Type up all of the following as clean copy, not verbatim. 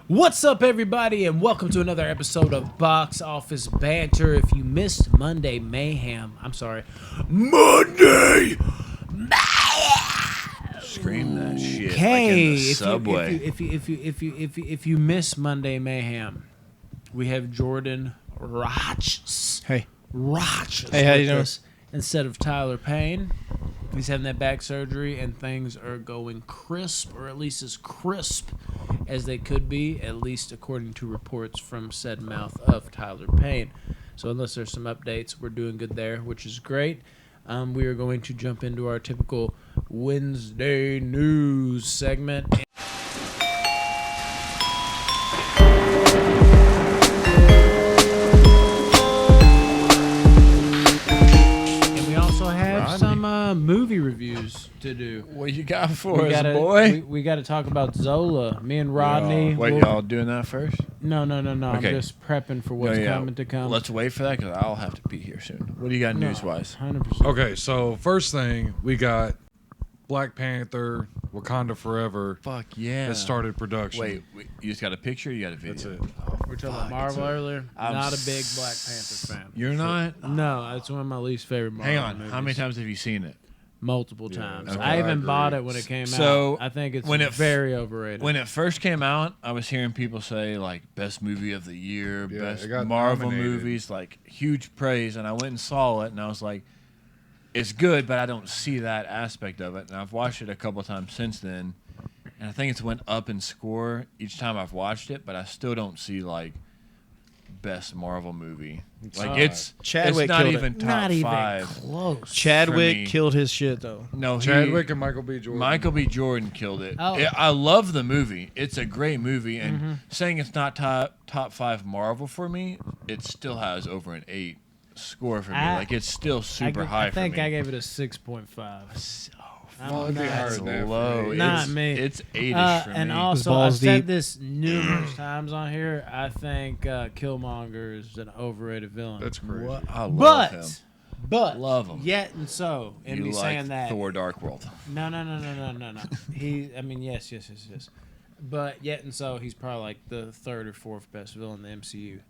What's up, everybody, and welcome to another episode of Box Office Banter. If you missed Monday Mayhem, Monday Mayhem. Scream that shit Okay, like in the subway. if you miss Monday Mayhem, we have Jordan Rotches. Hey. Rotches. Hey, how you doing? Instead of Tyler Payne. He's having that back surgery, and things are going crisp, or at least as crisp as they could be, at least according to reports from said mouth of Tyler Payne. So unless there's some updates, we're doing good there, which is great. We are going to jump into our typical Wednesday news segment. Movie reviews to do. What you got for us, boy? We got to talk about Zola. Me and Rodney. Wait, y'all doing that first? No. Okay. I'm just prepping for what's coming to come. Let's wait for that because I'll have to pee here soon. What do you got news-wise? 100%. Okay, so first thing, we got Black Panther, Wakanda Forever. Fuck yeah. That started production. Wait, you just got a picture or you got a video? That's it. We're talking about Marvel earlier. Not a big Black Panther fan. You're not? No, it's one of my least favorite Marvel Hang on. movies. How many times have you seen it? Multiple times. okay, I even I bought agree. it when it came So, out. I think it's when it very overrated. When it first came out, I was hearing people say, like, best movie of the year, Yeah, best it got Marvel nominated. movies, like, huge praise. And I went and saw it, and I was like, it's good, but I don't see that aspect of it. And I've watched it a couple times since then, and I think it's went up in score each time I've watched it, but I still don't see, like, best Marvel movie. Like, it's Chadwick not killed even it. top Not even five. close. For me. Chadwick killed his shit though. No, Chadwick and Michael B. Jordan. Michael B. Jordan killed it. Oh. I love the movie. It's a great movie, and saying it's not top five Marvel for me, it still has over an 8 score for me. Like, it's still super high I think for me. I gave it a 6.5. Well, it'd be higher That's than that. low. Not me. It's 8-ish for And me. also, balls I've said deep. this numerous times on here. I think Killmonger is an overrated villain. That's crazy. I love him. But Love him. Yet and so, and You me like saying that. Thor: Dark World. No. Yes. But yet and so, he's probably like the third or fourth best villain in the MCU.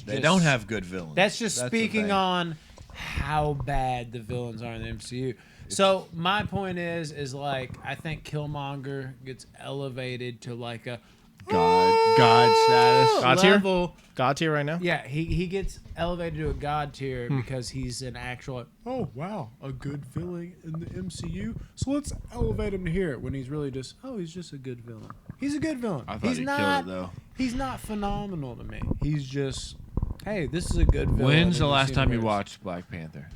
They don't have good villains. That's just the speaking thing. on how bad the villains are in the MCU. So my point is like I think Killmonger gets elevated to like a God status. God tier? level. God tier right now. Yeah, he gets elevated to a god tier because he's an actual. Oh wow, a good villain in the MCU. So let's elevate him to here when he's really just. Oh, he's just a good villain. He's a good villain. I thought he's he'd not. kill it though. He's not phenomenal to me. He's just. Hey, this is a good villain. When's the in last this time you universe. watched Black Panther?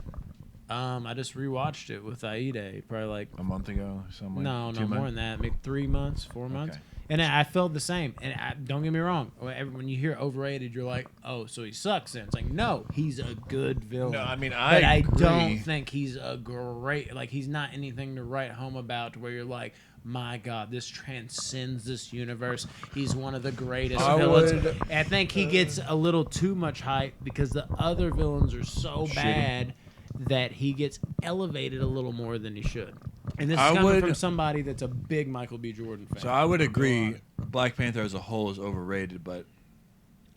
I just rewatched it with Aida, probably like A month ago, or something. no, 2 more months? than that, maybe 3 months, 4 months. Okay. And I felt the same. And don't get me wrong, when you hear overrated, you're like, oh, so he sucks. Then it's like, no, he's a good villain. No, I mean, but I agree. don't think he's a great. Like he's not anything to write home about. To where you're like, my God, this transcends this universe. He's one of the greatest villains. I think he gets a little too much hype because the other villains are so bad that he gets elevated a little more than he should. And this is coming from somebody that's a big Michael B. Jordan fan. So I would agree Black Panther as a whole is overrated, but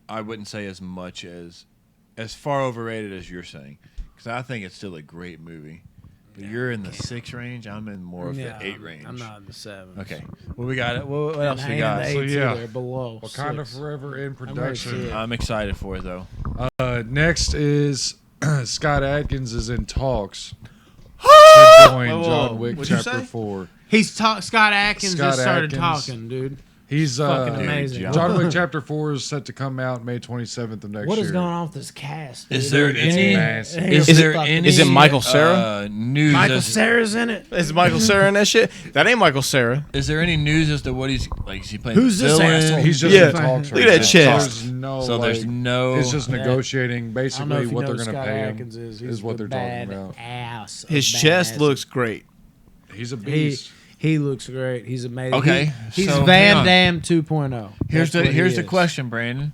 I wouldn't say as much as far overrated as you're saying, because I think it's still a great movie. But you're in the 6 range. I'm in more of the 8 range. I'm not in the 7. Okay. Well, we got it. What else we got? So, yeah. They're below Wakanda 6. Forever in ready to see production. it. I'm excited for it though. Next is Scott Adkins is in talks to join Whoa, John Wick what'd you Chapter say? 4. Scott Atkins Scott just started Atkins. talking, dude. He's Fucking amazing. John Wick Chapter 4 is set to come out May 27th of next What year. is going on with this cast? Is dude? there It's any? massive. Is Is there it- any? is it Michael Cera? News? Michael Cera's in it? Is Michael Cera in that shit? That ain't Michael Cera. Is there any news as to what he's like? Is he playing? Who's the this villain? asshole? He's just Yeah. in talks Look right at that now. chest. There's no, So there's like, no. It's just negotiating. I don't know Basically, if you what know they're who going to Scott pay Atkins him is. is what they're talking about. Ass His chest looks great. He's a beast. He looks great. He's amazing. Okay, He's so Van hang on. Damme 2.0. Here's That's what the he here's the is. question, Brandon.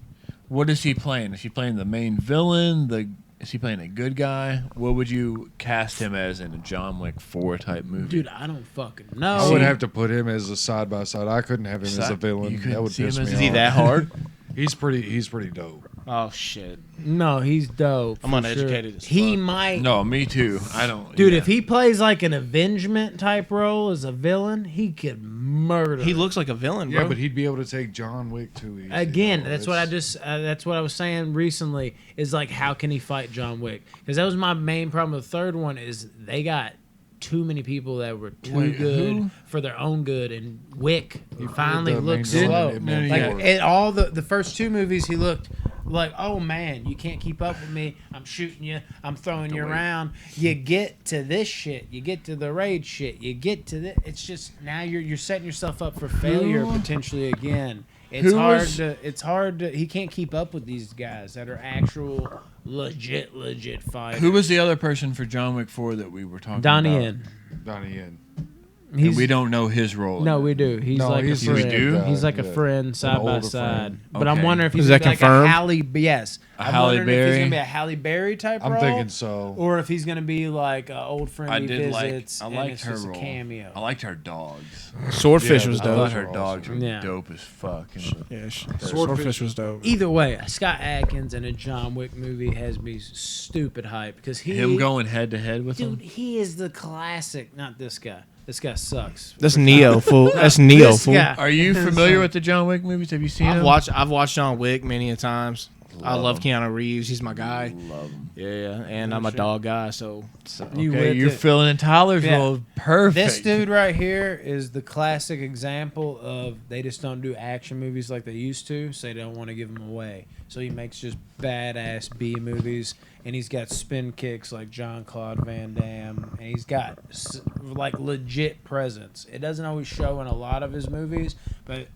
What is he playing? Is he playing the main villain, the Is he playing a good guy? What would you cast him as in a John Wick 4 type movie? Dude, I don't fucking know. I would have to put him as a side by side. I couldn't have him as a villain. That would piss me off. Is he that hard? He's pretty dope. Oh shit! No, he's dope. I'm for uneducated Sure. as He fuck. might. No, me too. I don't. Dude, yeah. if he plays like an avengement type role as a villain, he could murder. He looks like a villain, bro. Yeah, but he'd be able to take John Wick too easy. Again, though. that's what I just. That's what I was saying recently. Is like, how can he fight John Wick? Because that was my main problem with the third one. Is they got too many people that were too good for their own good, and Wick finally the looked main slow. villain, it meant Like more. in all the first two movies, he looked like, oh man, you can't keep up with me. I'm shooting you. I'm throwing you around. You get to this shit. You get to the raid shit. You get to this. It's just now you're setting yourself up for failure potentially again. It's hard to. He can't keep up with these guys that are actual legit fighters. Who was the other person for John Wick 4 that we were talking Donnie about? Yen. Donnie Yen. And we don't know his role. No, in it. we do. He's No, like he's a friend. We do? He's like a Yeah. friend side by older side. friend. But I'm Okay. wondering if he's Is gonna that be like confirmed? a Halle. Yes, A I'm Halle wondering if he's Berry? gonna be a Halle Berry type I'm role. thinking so. Or if he's gonna be like an old friend I he did like. visits. I and liked it's her just role. a cameo. I liked her dogs. Swordfish Yeah, was I dope. thought her are dogs were Yeah. dope as fuck. Yeah, Swordfish Swordfish was dope. Either way, a Scott Adkins in a John Wick movie has me stupid hype because Him going head to head with Dude, him. he is the classic. Not this guy. This guy sucks. That's Neo, fool. That's Neo, This fool. guy. Are you familiar with the John Wick movies? Have you seen them? I've watched John Wick many a times. I love Keanu Reeves. He's my guy. Love them. Yeah, and I'm a dog guy, so You Okay, with you're it. filling in Tyler's Yeah. role. Perfect. This dude right here is the classic example of they just don't do action movies like they used to, so they don't want to give them away. So he makes just badass B movies, and he's got spin kicks like Jean-Claude Van Damme, and he's got like legit presence. It doesn't always show in a lot of his movies, but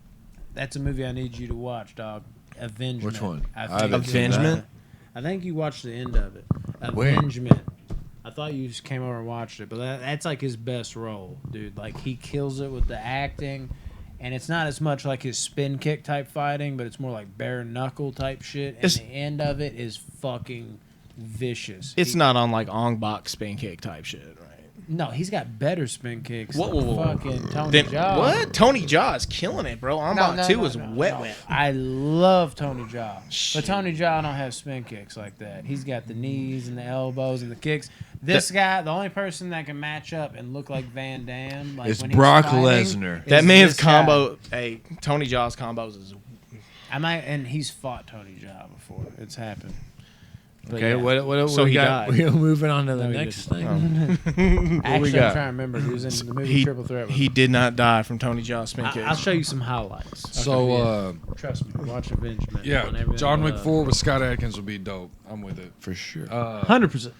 that's a movie I need you to watch, dog. Avengement. Which one? I I haven't think seen Avengement? I think you watched the end of it. Where? Avengement. I thought you just came over and watched it, but that's like his best role, dude. Like he kills it with the acting, and it's not as much like his spin kick type fighting, but it's more like bare knuckle type shit. And the end of it is fucking vicious. it's not on like Ong Bak spin kick type shit, right? No, he's got better spin kicks. Whoa, than whoa, whoa. Fucking Tony Then Jaa. what? Tony Jaa is killing it, bro. Ong Bak 2 is wet. I love Tony Jaa, Shit. but Tony Jaa don't have spin kicks like that. He's got the knees and the elbows and the kicks. This guy, the only person that can match up and look like Van Damme, like It's when he's Brock fighting, Lesnar. is That man's this guy. combo. Hey, Tony Jaa's combos is. And he's fought Tony Jaa before. It's happened. But Okay, yeah. what So we he got? died. We're moving on to the No, he next didn't. thing. Actually, got? I'm trying to remember. He was in the movie He Triple Threat. With he did not die from Tony Jaa's spin kicks. I'll show you some highlights. So, Trust me. Watch Avengement. yeah, on everything John I Wick love. 4 with Scott Adkins would be dope. I'm with it. For sure. 100%.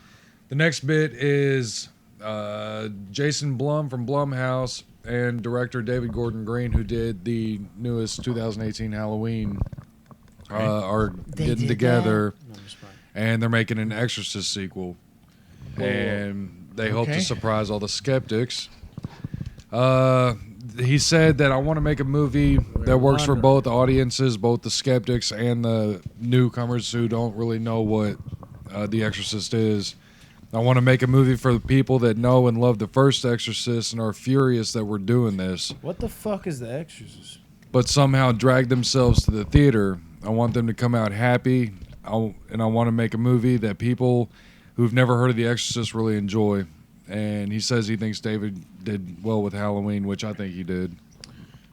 The next bit is Jason Blum from Blumhouse and director David Gordon Green, who did the newest 2018 Halloween, are getting together, and they're making an Exorcist sequel. And they hope Okay. to surprise all the skeptics. He said that I want to make a movie that works for both audiences, both the skeptics and the newcomers who don't really know what The Exorcist is. I want to make a movie for the people that know and love the first Exorcist and are furious that we're doing this, What the fuck is The Exorcist? but somehow drag themselves to the theater. I want them to come out happy, and I want to make a movie that people who've never heard of The Exorcist really enjoy. And he says he thinks David did well with Halloween, which I think he did.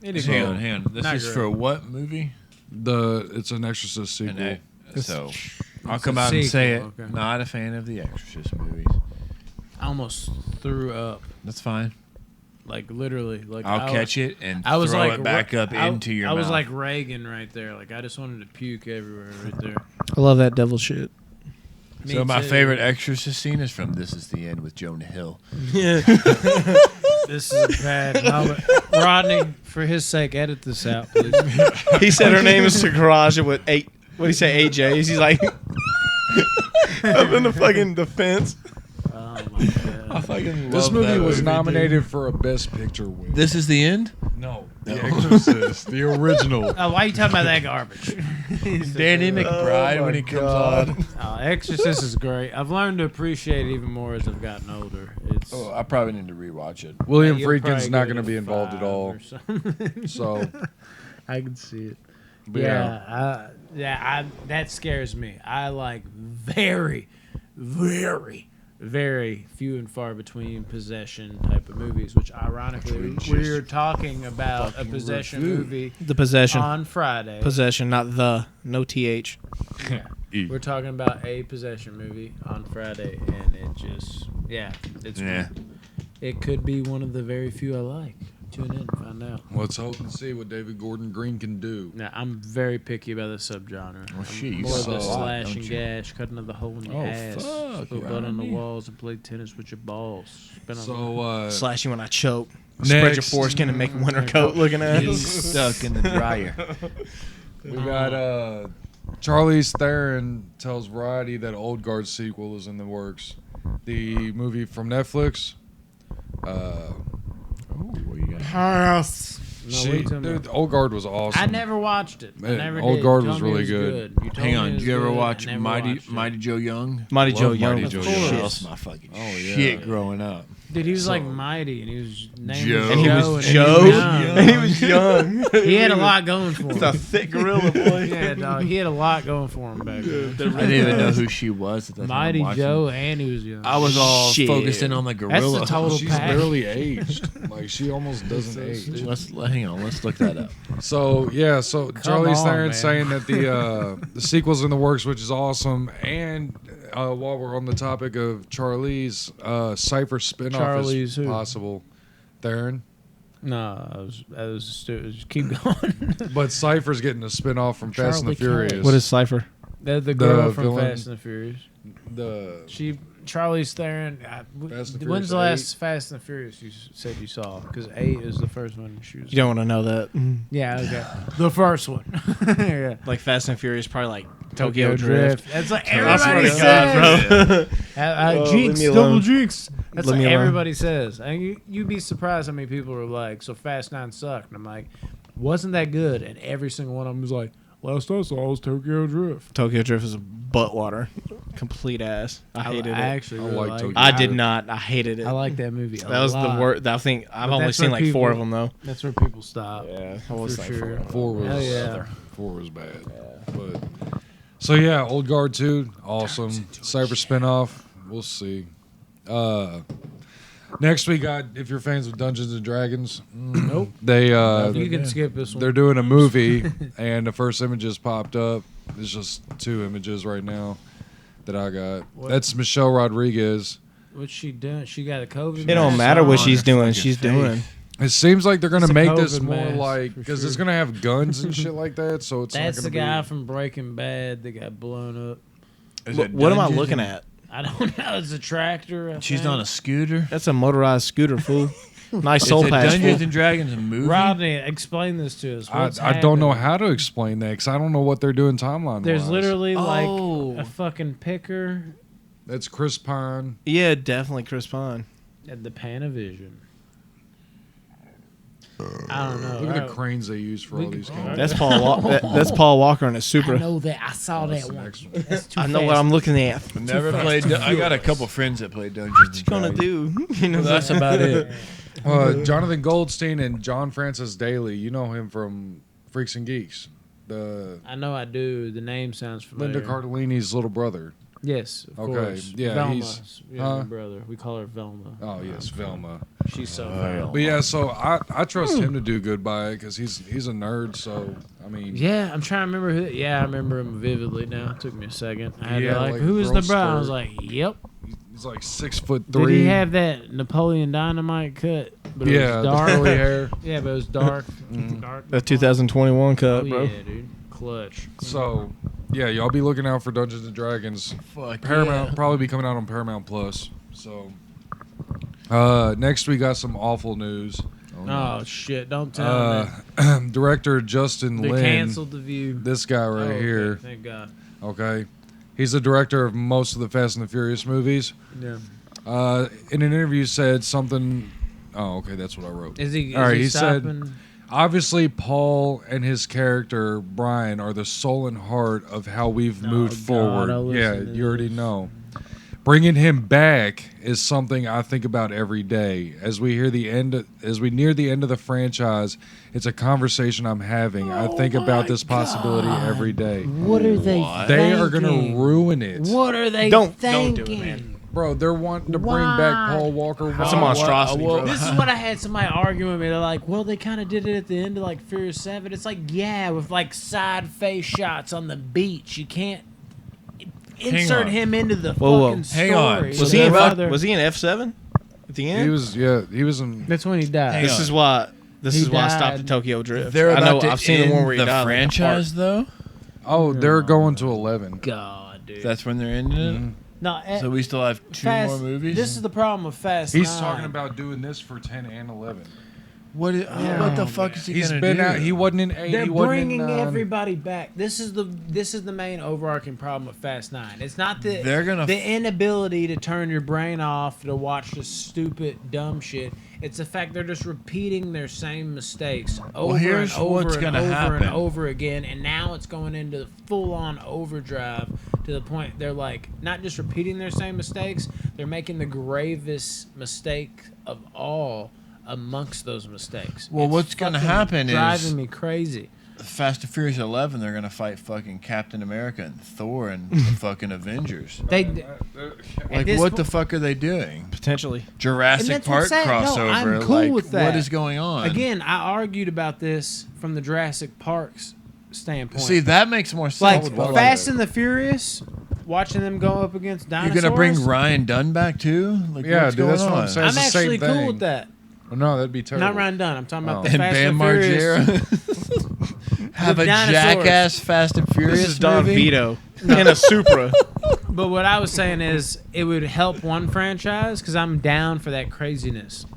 Hang on. This Not is great. for what movie? It's an Exorcist sequel. So I'll come a out and say it. sequel, okay. Not a fan of the Exorcist movies. I almost threw up. That's fine. Like, literally. Like I'll catch it and I was throw like, it back up into your mouth. I was like Reagan right there. Like, I just wanted to puke everywhere right there. I love that devil shit. So Me my too. favorite Exorcist scene is from This Is the End with Jonah Hill. This is a bad moment. Rodney, for his sake, edit this out, please. He said her name is Sakaraja with 8. What did he say? 8 J's. He's like up in the fucking the fence. Oh my god. I fucking This love movie that was dude. nominated for a Best Picture win. This is the end? No, The Exorcist, the original. Oh, why are you talking about that garbage? Danny McBride when he comes on. Oh, Exorcist is great. I've learned to appreciate it even more as I've gotten older. It's Oh, I probably need to rewatch it. William you'll Friedkin's probably not give going to it be a involved at 5 all. or something. So, I can see it. but That scares me. I like very, very, very few and far between possession type of movies. Which, ironically, we're talking about a possession movie The Possession. on Friday. Possession, not the. No TH. E. We're talking about a possession movie on Friday, and it could be one of the very few I like. Tune in, find out. Let's hope and see what David Gordon Green can do. Now, I'm very picky about the subgenre. Well, shit, you More of the saw a lot, slash don't and you? gash, cutting of the hole in your Oh, ass, fuck, put you're blood on the on me. walls, and play tennis with your balls. Spin on So, Slash you when I choke. Spread your next. foreskin and make a winter coat looking at He's us. stuck in the dryer. we got Charlize Theron tells Variety that Old Guard sequel is in the works. The movie from Netflix. What you got? House. No, what are you talking Dude, about? Old Guard was awesome. I never watched it. I Man, never Old did. Guard You was told me really it was good. You told Hang me on, it did was you ever good. watch I never Mighty watched it. Mighty Joe Young? Mighty Love Joe Mighty Young. Joe Of Young. course. That was my fucking Oh, yeah. shit growing up. Dude, he was like So- mighty, and he was named Joe. And he Joe, was and Joe. young. And he was young. He had a lot going for He's a him. thick gorilla, boy. Yeah, dog. He had a lot going for him back then. I didn't even know who she was at the time. Mighty watching. Joe, and he was young. I was all Shit. focused in on the gorilla. That's the total She's package. barely aged. Like, she almost doesn't age. Hang on, let's look that up. So Charlize on, Theron man. saying that the sequel's in the works, which is awesome. And while we're on the topic of Charlize, Cypher spinoff Charlize is who? possible. Theron, No, I was stupid. Just keep going. but Cypher's getting a spinoff from Fast and the Charlie Furious. What is Cypher? The girl from villain. Fast and the Furious. the Charlize Theron. Fast and When's Furious the last Fast and the Furious you said you saw? Because 8 is the first one she was. You don't want to know that. Yeah, okay. The first one. Yeah. Like Fast and Furious, probably like Tokyo Drift. That's like I swear everybody to God, says. Oh, Jinx, leave me double alone. jinx. That's Leave like me alone. everybody says. And you'd be surprised how many people are like, so Fast 9 sucked. And I'm like, wasn't that good? And every single one of them was like, last I saw was Tokyo Drift. Tokyo Drift is a butt water. Complete ass. I hated I it. actually I really like like Tokyo it. I did not. I hated it. I like that movie. That was the worst. I think I've But only that's seen where like 4 of people- them though. That's where people stop. Yeah, I was For like sure. 4. Hell yeah. four was bad. But so yeah, Old Guard 2, awesome. Cypher spinoff, we'll see. Next we got, if you're fans of Dungeons and Dragons, Nope. they You can skip this one. they're doing a movie, and the first images popped up. It's just 2 images right now that I got. What? That's Michelle Rodriguez. What's she doing? She got a COVID. It don't mask matter what on. she's doing. fucking She's face. doing. It seems like they're gonna It's a make this COVID more mask, like for because sure. it's gonna have guns and shit like that. So it's That's not the gonna guy be. from Breaking Bad that got blown up. Is What, it what am I Dungeons looking and- at? I don't know. It's a tractor. I She's think. on a scooter. That's a motorized scooter, fool. Nice It's soul a patch, Dungeons fool. and Dragons movie. Rodney, explain this to us. What's I don't know happening? how to explain that because I don't know what they're doing timeline. There's literally like Oh. a fucking picker That's Chris Pine. Yeah, definitely Chris Pine. at the Panavision. I don't know. Look at right? the cranes they use for all these games. That's Paul. That's Paul Walker in a I Supra. know that. I saw That's that the one. next one. That's too I know fast. what I'm looking at. Never fast played. to I got a couple friends that play Dungeons and What gonna Dragons. do? You know, Well, that's about it. Jonathan Goldstein and John Francis Daly. You know him from Freaks and Geeks. The I know I do. The name sounds familiar. Linda Cardellini's little brother. Yes, of Okay, course. yeah, Velma, he's- yeah, huh? my brother. We call her Velma. Oh yes, Velma. She's so Oh, Velma. But yeah, so I trust him to do good by it because he's a nerd. So I mean, Yeah, I'm trying to remember who. Yeah, I remember him vividly now. It took me a second. I had Yeah, to like, like who is girl the brother? I was skirt. like, yep. he's like 6'3". Did he have that Napoleon Dynamite cut? But it Yeah, was the dark. curly hair. Yeah, but it was dark. Mm-hmm. Dark. that 2021 Oh, cut, bro. yeah, dude. Clutch. So yeah, y'all be looking out for Dungeons and Dragons. Fuck Paramount probably be coming out on Paramount Plus. So next we got some awful news. Oh shit! Don't tell me. Director Justin They Lin, canceled the View. this guy right Oh, okay, here. Thank God. Okay, he's the director of most of the Fast and the Furious movies. Yeah. in an interview said something. Oh, okay, that's what I wrote. Is he? All right, he he stopping? said, obviously, Paul and his character Brian are the soul and heart of how we've moved forward. Yeah, you already know. Bringing him back is something I think about every day. As we near the end of the franchise, it's a conversation I'm having. I think about this possibility every day. What are they? They are gonna ruin it. What are they Don't thinking? do it, man. Bro, they're wanting to bring Why? back Paul Walker. That's a monstrosity, bro. This is what I had somebody arguing with me. They're like, well, they kind of did it at the end of like Furious 7. It's like, yeah, with like side face shots on the beach. You can't insert on. him into the Whoa. fucking story. Hang on. Was he in F7 at the end? He was in. That's when he died. Hang This on. is why. He I died. stopped at Tokyo Drift. They're I about know. to I've seen the one where he end the died. franchise, though. Oh, they're going to 11. God, dude. That's when they're ending it. no, So we still have two more movies. This is the problem with Fast He's 9. talking about doing this for 10 and 11. What the fuck is he He's gonna been do? out. He wasn't in 8. They're he wasn't bringing in 9. everybody back. This is the main overarching problem with Fast 9. It's not the They're gonna the inability to turn your brain off to watch this stupid dumb shit. It's the fact they're just repeating their same mistakes over here's and over what's and gonna over happen. and over again, and now it's going into full-on overdrive to the point they're like not just repeating their same mistakes, they're making the gravest mistake of all amongst those mistakes. Well, It's what's gonna fucking happen is- driving me crazy. Fast and Furious 11. They're gonna fight fucking Captain America and Thor and the fucking Avengers. They Like, this what po- the fuck are they doing? Potentially. Jurassic And that's what I'm Park saying. No, crossover. I'm cool like, with that. what is going on? Again, I argued about this from the Jurassic Park's standpoint. See, that makes more sense. like would love Fast that. and the Furious, watching them go up against You're dinosaurs. gonna bring Ryan Dunn back too? Like, Yeah, what's dude, that's going what I'm on? saying. I'm It's the actually same cool thing. with that. Oh, no, that'd be terrible. Not Ryan Dunn. I'm talking about Oh. the And Fast Bam and Furious. Margera have a dinosaurs. jackass Fast and Furious This is Don movie? Vito in a Supra. But what I was saying is, it would help one franchise because I'm down for that craziness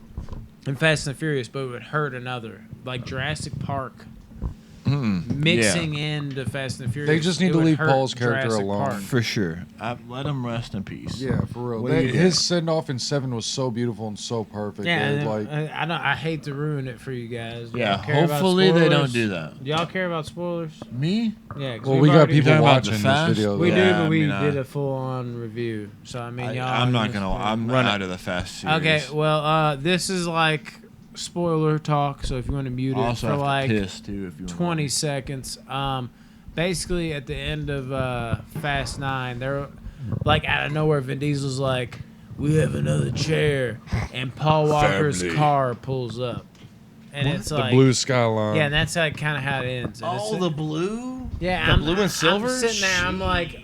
in Fast and Furious, but it would hurt another, like Jurassic Park. Mixing into Fast and Furious. They just need it to would leave hurt Paul's character Jurassic alone. Park. For sure. Let him rest in peace. Yeah, for real. What do you His got? send off in 7 was so beautiful and so perfect. Yeah, dude. and Like, I don't. I hate to ruin it for you guys. Do Yeah, y'all care about hopefully they don't spoilers? do that. Do y'all care about spoilers? Me? Yeah. 'cause well, we've we got already- people talking about the watching this Fast? video. We though. do, Yeah, but I we mean, did a full-on review. So I mean, y'all. I'm not just- gonna. I'm Run it. out of the Fast series. Okay. Well, this is like spoiler talk. So if you want to mute it Also for have like to piss too if you want. 20 seconds. Basically, at the end of Fast 9, they're like out of nowhere, Vin Diesel's like, "We have another chair," and Paul Walker's Family. car pulls up, and it's The like, blue skyline. yeah, and that's how kind of how it ends. And it's- blue. yeah, the I'm, blue and silver? I'm sitting there, I'm like,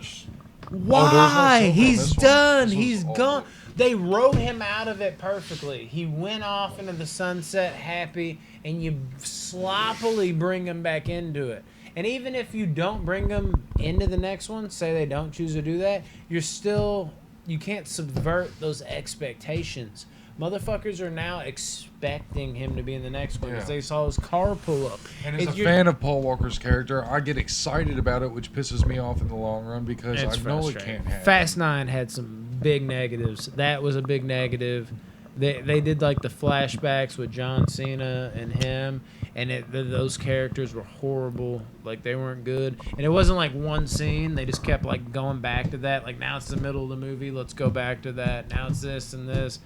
no why? silver on He's this one. done. This one's He's all gone. blue. They wrote him out of it perfectly. He went off into the sunset happy, and you sloppily bring him back into it. And even if you don't bring him into the next one, say they don't choose to do that, you can't subvert those expectations. Motherfuckers are now expecting him to be in the next one because Yeah. they saw his car pull up. And as If a you're- fan of Paul Walker's character, I get excited about it, which pisses me off in the long run because It's I know it frustrating. can't happen. Fast 9 had some big negatives. That was a big negative. They did like the flashbacks with John Cena and him, and those characters were horrible. Like they weren't good, and it wasn't like one scene. They just kept like going back to that. Like now it's the middle of the movie. Let's go back to that. Now it's this and this.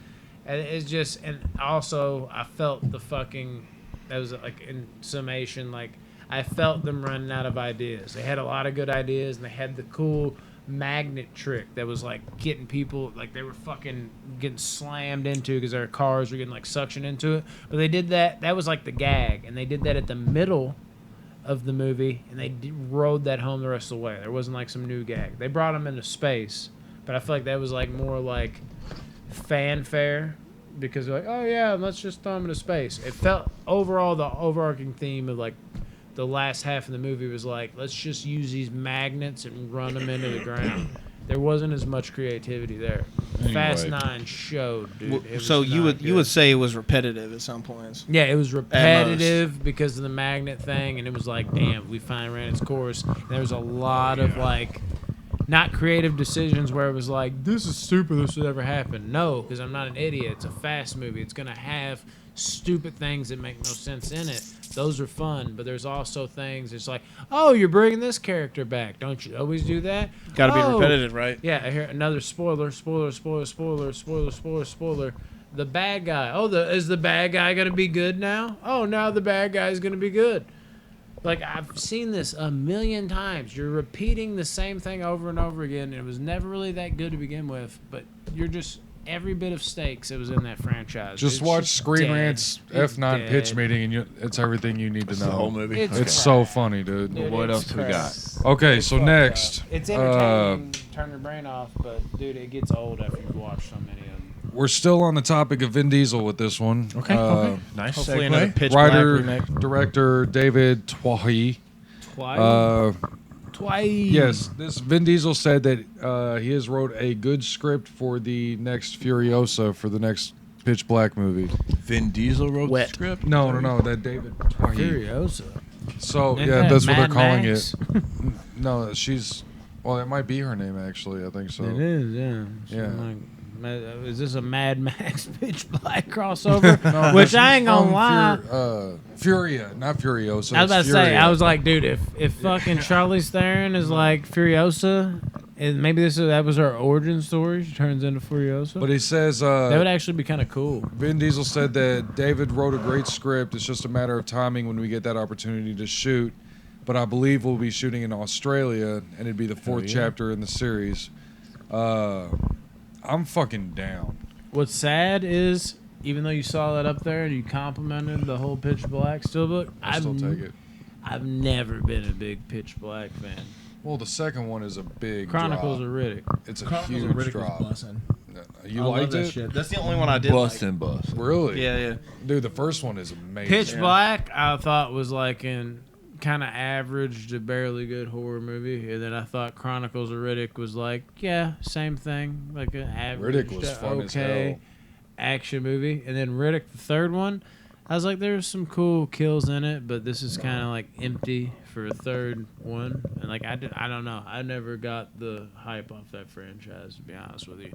And it's just, and also I felt the fucking. That was like in summation. Like I felt them running out of ideas. They had a lot of good ideas, and they had the cool magnet trick that was like getting people like they were fucking getting slammed into because their cars were getting like suction into it. But they did that was like the gag, and they did that at the middle of the movie, and they rode that home the rest of the way. There wasn't like some new gag. They brought them into space, but I feel like that was like more like fanfare because they're like, oh yeah, let's just throw them into space. It felt overall the overarching theme of like the last half of the movie was like, let's just use these magnets and run them into the ground. There wasn't as much creativity there. Fast 9 showed, dude. It was So you not would good. say it was repetitive at some points. Yeah, it was repetitive because of the magnet thing, and it was like, damn, we finally ran its course. And there was a lot of like Not creative decisions where it was like, this is stupid, this would ever happen. No, because I'm not an idiot. It's a fast movie. It's going to have stupid things that make no sense in it. Those are fun, but there's also things it's like, oh, you're bringing this character back. Don't you always do that? Got to be Oh, repetitive, right? yeah, here another spoiler. The bad guy. Oh, is the bad guy gonna be good now? Oh, now the bad guy's gonna be good. Like I've seen this a million times. You're repeating the same thing over and over again. And it was never really that good to begin with, but you're just every bit of stakes that was in that franchise. Just it's watch just Screen dead. Rant's It's F9 pitch dead. meeting, and it's everything you need to The know. whole movie. It's so funny, dude. Dude, What it's else we got? crap. Okay, It's so fucked next, up. It's entertaining. Turn your brain off, but dude, it gets old after you've watched so many of them. we're still on the topic of Vin Diesel with this one. Okay. Nice Hopefully segue. another Pitch Black Writer, remake. director David Twohy. Twice. Yes, this Vin Diesel said that he has wrote a good script for the next Furiosa for the next Pitch Black movie. Vin Diesel wrote Wet. the script. No, that David Twohy. Furiosa. So Isn't yeah, that that's what they're Mad calling Max? it. No, she's. Well, it might be her name actually. I think so. It is, yeah. Yeah. Is this a Mad Max Pitch Black crossover? No, Which she's I ain't gonna from lie. Furia, not Furiosa. I was about it's to say, Furia. I was like, dude, if fucking Charlize Theron is like Furiosa, and maybe that was her origin story. She turns into Furiosa. But he says that would actually be kind of cool. Vin Diesel said that David wrote a great script. It's just a matter of timing when we get that opportunity to shoot. But I believe we'll be shooting in Australia, and it'd be the fourth chapter in the series. I'm fucking down. What's sad is, even though you saw that up there and you complimented the whole Pitch Black Steelbook, I still take it. I've never been a big Pitch Black fan. Well, the second one is a big Chronicles drop. of Riddick. It's a Chronicles of huge Riddick drop. was bussin'. You I love liked that it? shit. That's the only one I did Bust like. and bust. Really? Yeah. Dude, the first one is amazing. Pitch Black, I thought was like an kind of average to barely good horror movie, and then I thought Chronicles of Riddick was like, yeah, same thing, like an average, Riddick was to fun as okay hell. action movie. And then Riddick, the third one, I was like, there's some cool kills in it, but this is kind of like empty for a third one. And like I don't know, I never got the hype off that franchise, to be honest with you.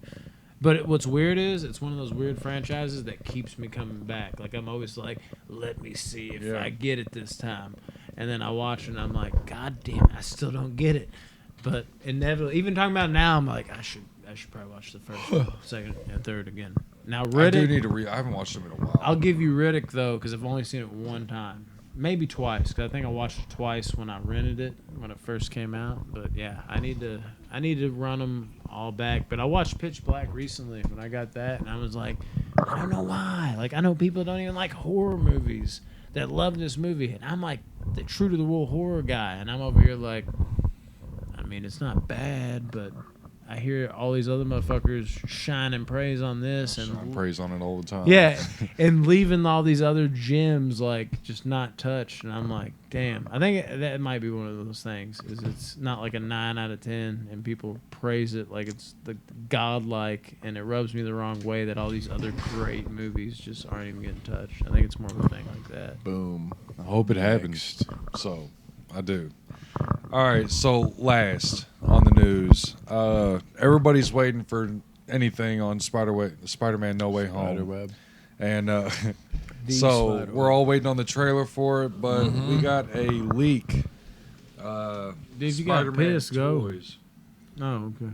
But what's weird is it's one of those weird franchises that keeps me coming back. Like I'm always like, let me see if I get it this time. And then I watch it and I'm like, God damn, I still don't get it. But inevitably, even talking about it now, I'm like, I should probably watch the first, one, second, and third again. Now Riddick, I do need to I haven't watched them in a while. I'll give you Riddick though, because I've only seen it one time, maybe twice. Because I think I watched it twice when I rented it when it first came out. But yeah, I need to run them all back. But I watched Pitch Black recently when I got that, and I was like, I don't know why. Like I know people don't even like horror movies that love this movie, and I'm like the true to the rule horror guy, and I'm over here like, I mean, it's not bad, but I hear all these other motherfuckers shining praise on this and I praise on it all the time. yeah, and leaving all these other gems like just not touched, and I'm like, damn. I think that might be one of those things. Is it's not like a 9 out of 10, and people praise it like it's the godlike, and it rubs me the wrong way that all these other great movies just aren't even getting touched. I think it's more of a thing like that. Boom. I hope it happens. So, I do. All right, so last on the news. Everybody's waiting for anything on Spider-Man No Way Home. Spiderweb. And so Spider-Man. we're all waiting on the trailer for it, but we got a leak. Dude, you got Spider-Man pissed, go. toys. Oh, okay.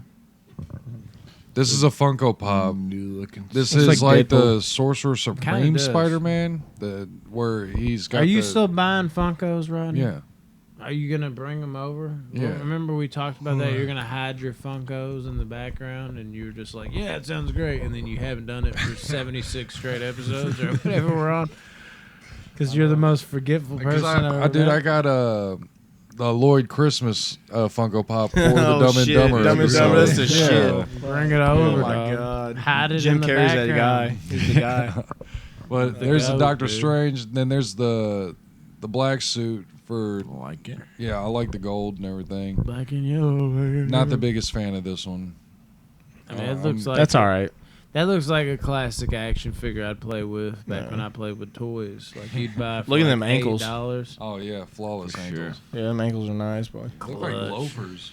This is a Funko Pop. New looking. This Looks is like like the Deadpool. Sorcerer Kinda Supreme does. Spider-Man, where he's got. Are you the- still buying Funkos, Rodney? Yeah. Are you gonna bring them over? Yeah. Remember we talked about that. You're gonna hide your Funkos in the background, and you were just like, "Yeah, it sounds great," and then you haven't done it for 76 straight episodes or whatever we're on. Because you're the most forgetful Because person I've ever I met. got the Lloyd Christmas Funko Pop for the Oh, Dumb and shit. Dumber. Dumb and episode. Dumber, that's the Yeah. shit. Bring it over, Oh my dog. god. Hide it Jim in the Carrey's that guy. background. He's the guy. But The there's the goat, Doctor dude. Strange. Then there's the black suit for. I like it. Yeah, I like the gold and everything. Black and yellow. baby. Not the biggest fan of this one. I mean, it looks like That's all right. that looks like a classic action figure I'd play with back Yeah. when I played with toys. Like you'd buy. For Look at like them ankles. $8. Oh yeah, flawless For ankles. Yeah, them ankles are nice, boy. Look like Clutch. loafers.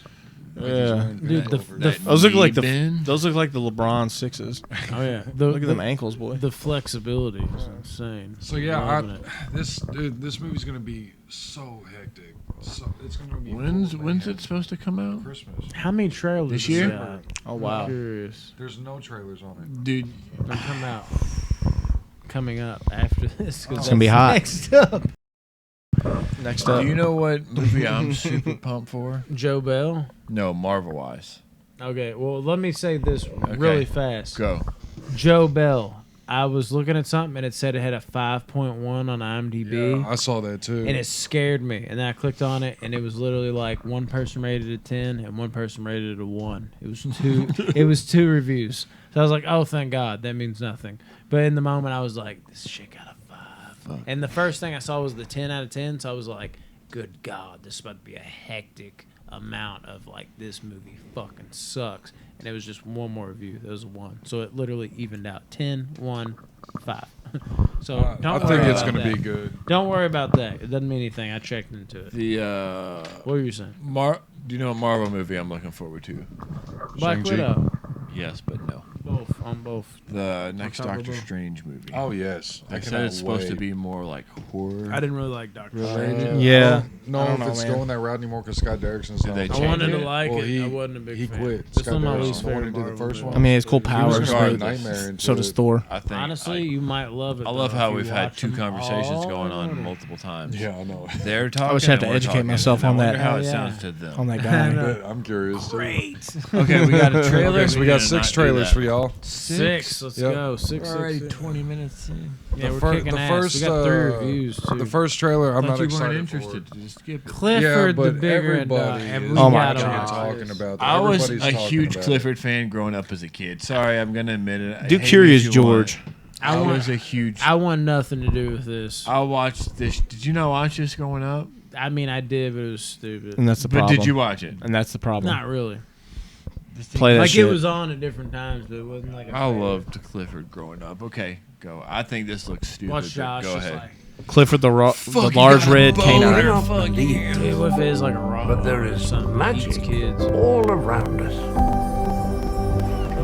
Yeah. Dude, Those look like Ben? those look like the LeBron sixes. oh yeah, Look at them ankles, boy. The flexibility is insane. So yeah, Loving it. this movie's gonna be so hectic. So it's gonna be When's it supposed to come out? Christmas. How many trailers This is year? that? Oh I'm wow. curious. There's no trailers on it. Dude, They'll come out. Coming up after this. 'Cause It's gonna be that's hot. Next up. Next up. do you know what movie I'm super pumped for? Joe Bell. No, Marvel-wise. Okay, well, let me say this really fast. Go. Joe Bell. I was looking at something and it said it had a 5.1 on IMDb. Yeah, I saw that too. And it scared me. And then I clicked on it, and it was literally like one person rated it a 10 and one person rated it a 1. It was two. It was 2 reviews. So I was like, oh, thank God, that means nothing. But in the moment, I was like, this shit got a 5. And the first thing I saw was the 10 out of 10. So I was like, good God, this is about to be a hectic amount of like, this movie fucking sucks. And it was just one more review. There was a 1. So it literally evened out. 10, 1, 5. So I don't think worry it's about gonna that. be good. Don't worry about that. It doesn't mean anything. I checked into it. The What were you saying? do you know a Marvel movie I'm looking forward to? Black Shang-Chi. Widow. Yes, but no. Both. On both. The next October Doctor Bowl. Strange movie. Oh yes, They said it's supposed to be more like horror. I didn't really like Doctor Uh, Strange. Yeah. No, I don't if know, it's man. going that route anymore because Scott Derrickson's Did not. they I change wanted it? to like Well, it. I wasn't a big he fan. quit. It's Scott one of my Derrickson, least the one favorite who did the Marvel first movies. I mean, it's cool He was powers, gonna be but a nightmare into so does it. Thor. I think. Honestly, you might love it. I love though, how if you we've had watch 2 them conversations all going on in order. multiple times. Yeah, I know. They're talking. I wish I had to and we're educate talking, myself and on I wonder that. how Oh, it yeah. sounds to them. On that guy. Good. I'm curious. Too. Great. Okay, we got a trailer. Okay, so we got 6 trailers for y'all. 6. Let's Yep. go. 6. We're already 6. 20 minutes in. Yeah, we're fir- kicking the ass. first, We got 3 reviews too. The first trailer, I'm I not thought you excited weren't for. interested. Just skip it. Clifford Yeah, the but Big Red Dog. everybody And is we Oh my gotta God. watch talking this. about that. I was Everybody's a talking huge about Clifford fan growing up as a kid. Sorry, I'm gonna admit it. I Do hate it Curious if you want. George. I want- was a huge. I want nothing to do with this. I watched this. Did you not watch this growing up? I mean, I did, but it was stupid. And that's the But problem. did you watch it? And that's the problem. Not really. Play that Like shit. it was on at different times, but it wasn't like. I loved Clifford growing up. Okay, go. I think this looks stupid. Watch but Josh. Go just ahead. like, Clifford the large red canine. dude, what if it is like a rock? But there or is something that eats magic kids. all around us.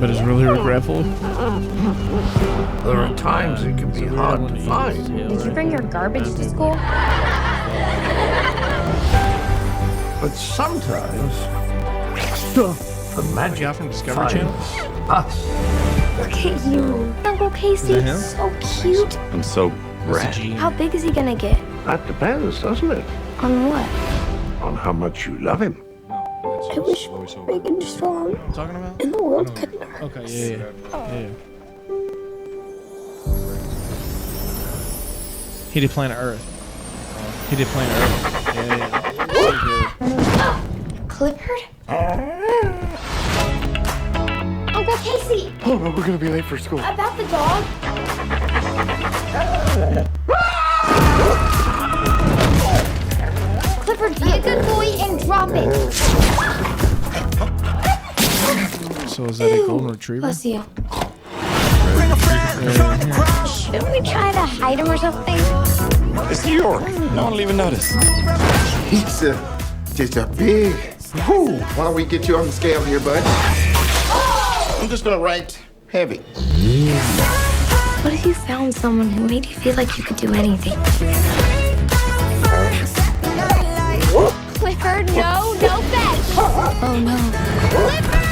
But it's really regretful. There are times it can be hard to find. Did you bring your garbage to school? But sometimes the magic guy from Discovery Channel? finds us. Look at you. Uncle Casey, him? so cute. I'm so Red. How big is he gonna get? That depends, doesn't it? On what? On how much you love him. I wish big and strong Talking about? and the world couldn't hurt. Okay, yeah. He did Planet Earth. He did Planet Earth. Yeah. So good. Clifford? Uncle Casey! Oh no, we're gonna be late for school. About the dog? Clifford, be a good boy and drop it. So is that a golden retriever? Bless you. Didn't we try to hide him or something? It's New York. No one will even notice. Pizza. Just a big. Whew. Why don't we get you on the scale here, bud? I'm just gonna write heavy. What if you found someone who made you feel like you could do anything? Clifford, no bed. Oh no.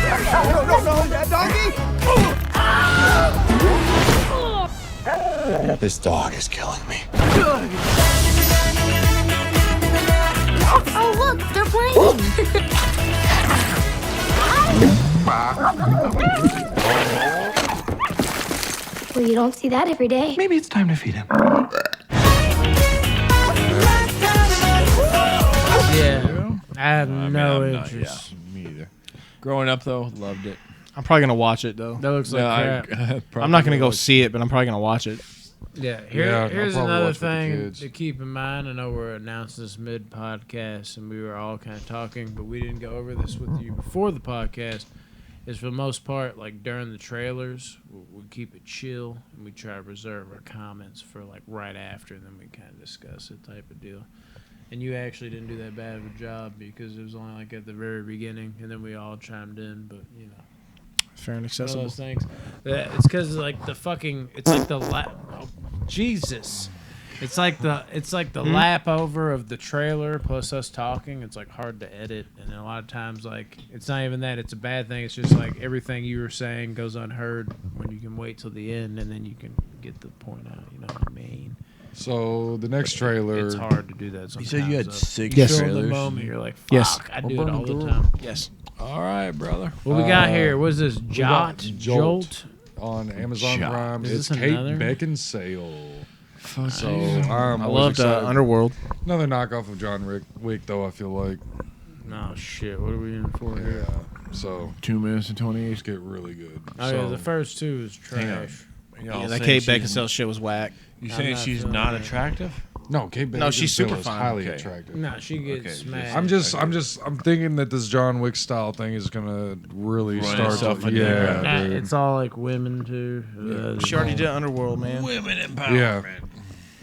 This dog is killing me. Oh look, they're playing. Well, you don't see that every day. Maybe it's time to feed him. Yeah, I have I mean, no I'm not- interest. yeah, me either. Growing up though, loved it. I'm probably gonna watch it though. That looks like crap. I'm not gonna go see it, but I'm probably gonna watch it. Yeah, Yeah, I'll here's probably another watch with the thing kids. to keep in mind. I know we're announcing this mid podcast, and we were all kind of talking, but we didn't go over this with you before the podcast. Is for the most part, like during the trailers, we keep it chill, and we try to reserve our comments for like right after, and then we kind of discuss it type of deal. And you actually didn't do that bad of a job because it was only like at the very beginning, and then we all chimed in. But you know, Fair and one of accessible. those things. It's because like the fucking. It's like the Jesus. It's like the lap over of the trailer plus us talking. It's like hard to edit, and a lot of times like it's not even that it's a bad thing. It's just like everything you were saying goes unheard when you can wait till the end, and then you can get the point out. You know what I mean? So the next trailer. It's hard to do that. You Sometimes, said you had though. 6 Yes. Till the trailers. moment you're like, fuck, Yes. I do it all the time. Yes. All right, brother. What we got here? What is this? got Jolt? on Amazon Jolt. Prime. Is It's this Kate another? Beckinsale. So I I'm always loved excited. Underworld. Another knockoff of John Wick, though. I feel like. No shit. What are we in for here? Yeah. So 2 minutes and 28. it's get really good. Oh so, yeah, the first two is Hang on. trash. Y'all Yeah, that saying Kate she's- Beckinsale shit was whack. You I'm saying not she's feeling not it. attractive? No, Kate Beckinsale No, she's super is fine. highly Okay. attractive. No, she gets Okay, smashed. I'm thinking that this John Wick style thing is gonna really Run start itself to, into yeah, the ground. Nah, dude. it's all like women too. She already did Underworld, man. Women empowerment. Yeah.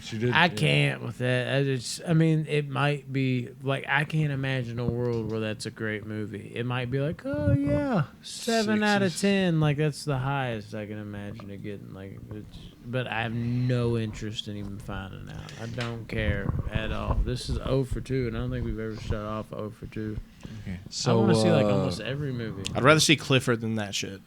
She did. I yeah. can't with that. I mean, it might be like I can't imagine a world where that's a great movie. It might be like, oh yeah, 7 out of 10. Like that's the highest I can imagine it getting. Like, but I have no interest in even finding out. I don't care at all. This is 0 for 2, and I don't think we've ever shut off 0 for 2. So I want to see like almost every movie. I'd rather see Clifford than that shit.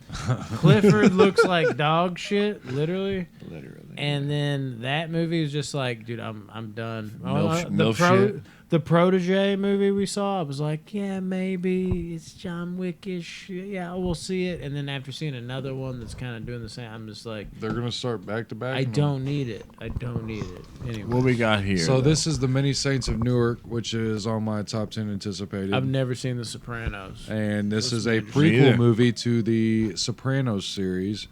Clifford looks like dog shit, literally. Literally. And then that movie is just like, dude, I'm done. Milf shit. The Protege movie we saw, I was like, yeah, maybe it's John Wickish. Yeah, we'll see it. And then after seeing another one that's kind of doing the same, I'm just like, they're gonna start back to back. I don't need it. I don't need it. Anyway, What we got here? So though? this is the Many Saints of Newark, which is on my top 10 anticipated. I've never seen The Sopranos. And this is a Me prequel neither. movie to the Sopranos series.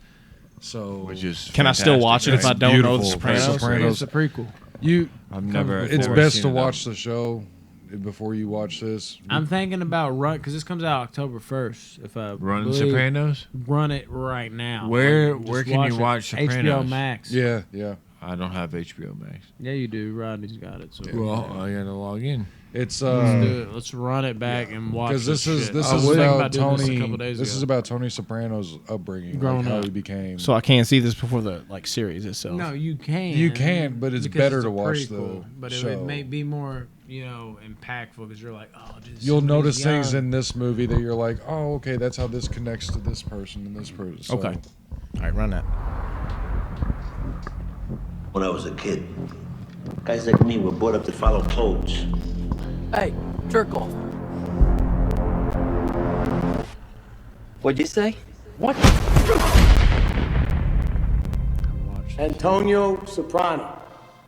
So which is Can I still watch it if I fantastic, don't know The beautiful. Sopranos? Sopranos. It's a prequel. you, I've never. it's never best seen to it, watch the show before you watch this. I'm thinking about because this comes out October 1st. If I Run believe- Sopranos. run it right now. Where- Just where can you it. watch HBO Sopranos? Max. Yeah, yeah. I don't have HBO Max. Yeah, you do. Rodney's got it. So Well, I gotta log in. It's let's do it. Let's run it back and watch. because this is shit. this I is was thinking about doing this a Tony. couple days This ago. is about Tony Soprano's upbringing, Growing like how up. he became. So I can't see this before the series itself. No, you can. You can, but it's because better it's to a watch the prequel, But it show. would may be more, impactful because you're like, oh, dude, You'll somebody's notice things young. in this movie that you're like, oh, okay, that's how this connects to this person and this person. So, Okay. All right, run that. When I was a kid, guys like me were brought up to follow codes. Hey, jerk off. What'd you say? What? Antonio Soprano.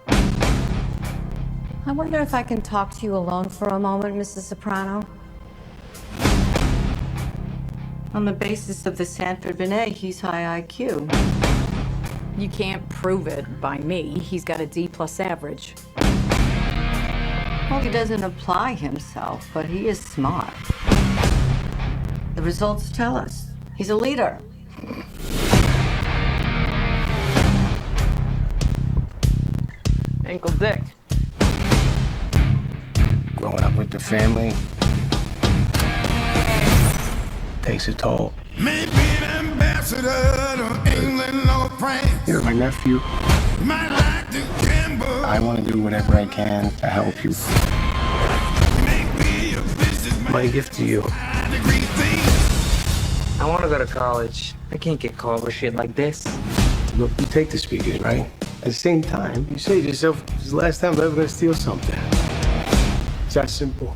I wonder if I can talk to you alone for a moment, Mrs. Soprano. On the basis of the Sanford Binet, he's high IQ. You can't prove it by me. He's got a D+ average. Well, he doesn't apply himself, but he is smart. The results tell us. He's a leader. Ankle Dick. Growing up with the family takes a toll. Maybe an ambassador to England or France. You're my nephew. Might like to gamble. I want to do whatever I can to help you. Maybe a businessman. My gift to you. Degree thief. I want to go to college. I can't get caught with shit like this. Look, you take the speakers, right? At the same time, you say to yourself, this is the last time I'm ever going to steal something. It's that simple.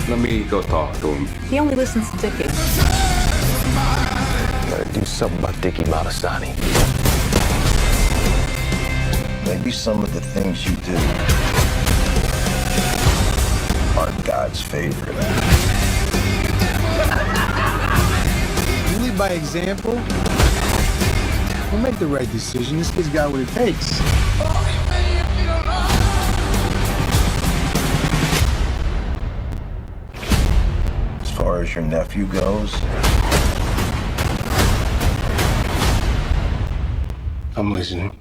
Let me go talk to him. He only listens to Dickie. Gotta do something about Dickie Malasani. Maybe some of the things you do are God's favorite. You lead by example. We'll make the right decision. This kid's got what it takes. As far as your nephew goes, I'm listening.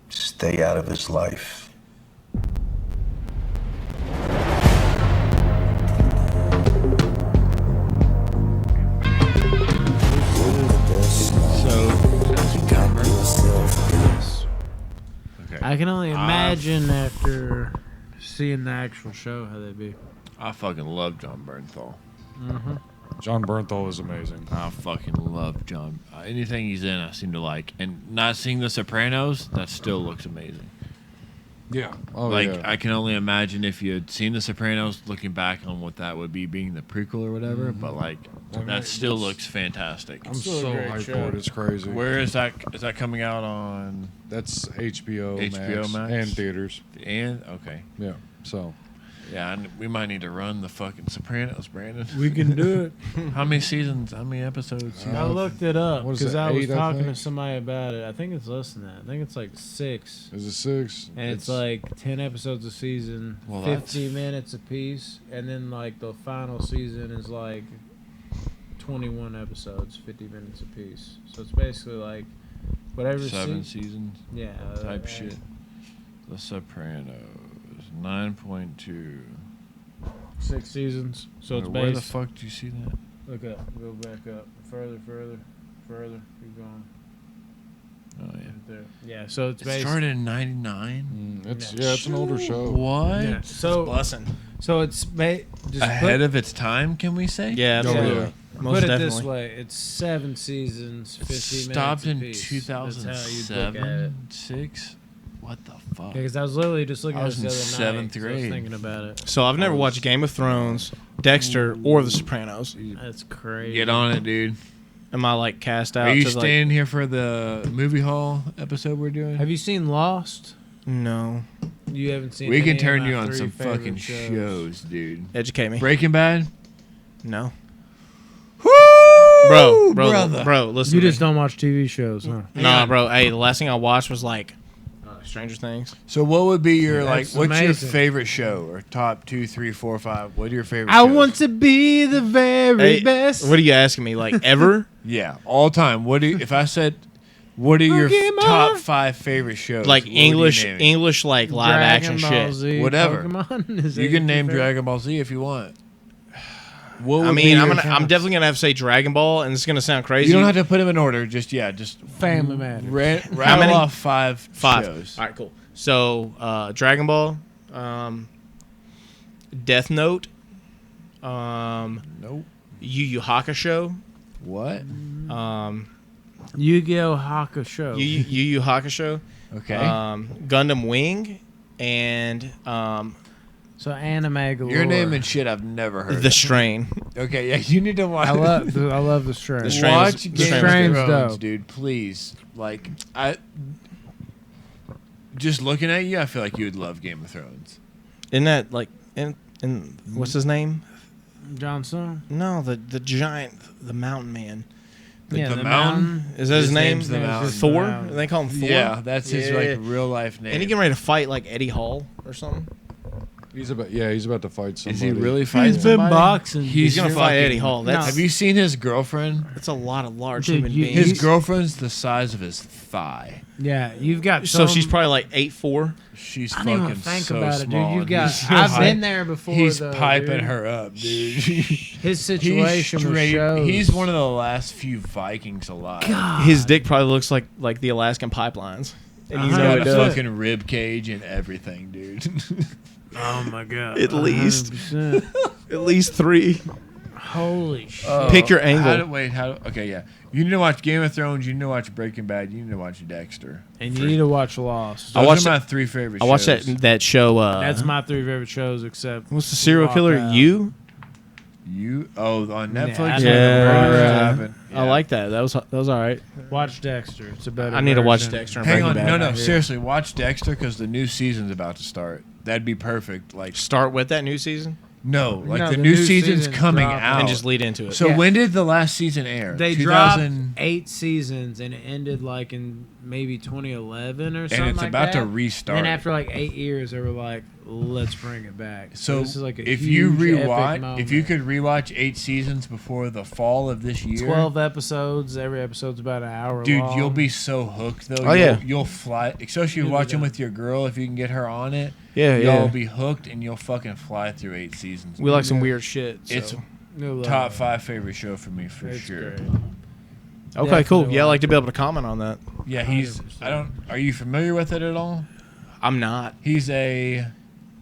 Just stay out of his life. I can only imagine after seeing the actual show how they'd be. I fucking love John Bernthal. John Bernthal is amazing. I fucking love John. Anything he's in, I seem to like. And not seeing The Sopranos, that still looks amazing. Yeah. Oh, like, yeah. I can only imagine if you had seen The Sopranos, looking back on what that would be being the prequel or whatever. But, like, that still looks fantastic. I'm so hyped for it. It's crazy. Where is that? Is that coming out on? That's HBO HBO Max? and theaters. And, okay. Yeah, so. Yeah, we might need to run the fucking Sopranos, Brandon. We can do it. How many seasons? How many episodes? I looked it up what is because it, I was 8, I talking to think? somebody about it. I think it's less than that. I think it's like 6. Is it 6? And it's like 10 episodes a season, Well, 50 minutes a piece, and then like the final season is like 21 episodes, 50 minutes a piece. So it's basically like whatever 7 seasons. Yeah, type shit. The Sopranos, 9.2. 6 seasons. So it's Where the based. fuck do you see that? Look up. Go back up. Further. Keep going. Oh yeah. Right there. Yeah. So it's It based. started in '99. It's an older show. What? Yeah. So Blessing. So it's just Ahead of its time, can we say? Yeah, absolutely. yeah. Most Put it definitely. this way: it's 7 seasons, 50 Stopped minutes in apiece. That's how you'd look at it. 2007, 6. What the fuck? Because I was literally just looking I at was this the in other night. 7th 'cause I was grade. thinking about it. So I've never watched Game of Thrones, Dexter, or The Sopranos. That's crazy. Get on it, dude. Am I like cast out? Are you to, like- staying here for the movie hall episode we're doing? Have you seen Lost? No. You haven't seen. We any can of turn my you on 3 some favorite fucking shows, dude. Educate me. Breaking Bad? No. Woo! Bro, listen. You to just me. don't watch TV shows, huh? Nah, bro. Hey, the last thing I watched was like Stranger Things. So what would be your That's what's your amazing. favorite show or top 2, 3, 4, 5? What are your favorite I shows? want to be the very Hey, best. what are you asking me? Like ever? Yeah, all time. What do you, if I said what are your Pokemon. top 5 favorite shows? Like what would you English, name it? English like live Dragon action Ball shit. Z, Whatever. Pokemon? Is You that can your name favorite? Dragon Ball Z if you want. What I would mean, be I'm your- definitely gonna have to say Dragon Ball, and it's gonna sound crazy. You don't have to put them in order. Just Family Matters. rattle many? off 5 5. shows. All right, cool. So, Dragon Ball, Death Note, Nope. Yu Yu Hakusho, What? Yu-Gi-Oh! Hakusho. Yu Yu Hakusho, Okay. Gundam Wing, and So anime galore. You're naming shit I've never heard. The of. Strain. Okay, yeah, you need to watch. I love the Strain. The Strain was- Watch the Game Strain of was good. Thrones, dope. dude. Please, like just looking at you, I feel like you would love Game of Thrones. Isn't that like in what's his name? Jon Snow. No, the giant, the mountain man. Yeah, the mountain? Is that his name? name's the Mountain. Thor? Mountain. They call him Thor. Yeah, that's his Yeah. like real life name. And he getting ready to fight like Eddie Hall or something. He's about to fight somebody. Is he really fighting He's been somebody? boxing. He's gonna fight fucking- Eddie Hall. That's Have you seen his girlfriend? that's a lot of large Dude, human you- beings. His He's- girlfriend's the size of his thigh. Yeah, you've got. So some- she's probably like 8'4". She's I don't fucking even think so about it, dude. small. You've and got. he's I've pipe- been there before. He's though, piping dude. her up, dude. His situation was shows. He's one of the last few Vikings alive. His dick probably looks like the Alaskan pipelines. And you He's know got it a does. fucking rib cage and everything, dude. Oh my god. At least. 100%. At least 3. Holy shit. Pick your angle. Okay, yeah. You need to watch Game of Thrones. You need to watch Breaking Bad. You need to watch Dexter. And you need to watch Lost. I Those watched are my that- 3 favorite I watched shows. that show. That's my 3 favorite shows, except. What's the serial killer? Walkout. You? On Netflix? I Yeah, never I like that. That was all right. Watch Dexter. It's a better. I need to watch version. Dexter and Hang Breaking on, Bad. no, seriously, watch Dexter because the new season's about to start. That'd be perfect. Like, Start with that new season no, like No, the the new new season's season's coming dropping. out, and just lead into it. So Yeah. when did the last season air? They dropped 8 seasons, and it ended like in maybe 2011 or something. And it's like about that. to restart. And then after like 8 years, they were like, "Let's bring it back." So this is like a if you huge, epic rewatch, moment. if you could rewatch 8 seasons before the fall of this year, 12 episodes, every episode's about an hour dude, long. you'll be so hooked though. Oh, yeah. You'll fly. Especially if you're watching with your girl, if you can get her on it. Yeah, y'all yeah. will be hooked, and you'll fucking fly through 8 seasons. We like some weird shit. So. It's You'll love top it. 5 favorite show for me for It's sure. great. Okay, cool. Definitely Yeah, I like watch to be able to comment on that. Yeah, he's. 100%. I don't. Are you familiar with it at all? I'm not. He's a.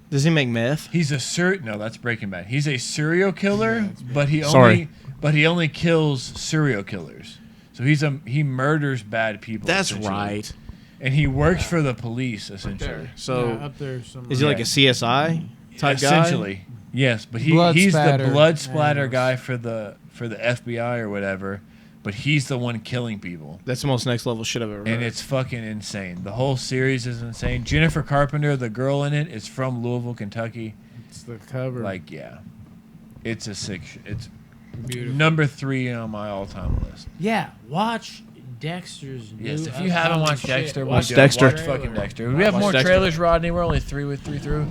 Does he make meth? He's a No, that's Breaking Bad. He's a serial killer, but he Sorry. only kills serial killers. So he murders bad people. That's essentially. right. And he works for the police essentially. So, Yeah, up there somewhere. is he like a CSI type guy? Essentially, yes. But Blood he's the spatter blood splatter animals. guy for the FBI or whatever. But he's the one killing people. That's the most next level shit I've ever heard. And it's fucking insane. The whole series is insane. Jennifer Carpenter, the girl in it, is from Louisville, Kentucky. It's the cover. Like, yeah. It's a sick It's Beautiful. number 3 on my all-time list. Yeah, watch Dexter's new Yes, if you haven't watched upcoming Dexter, shit, watch Dexter. Watch fucking Dexter. We have Watch more Dexter. trailers, Rodney. We're only 3 through.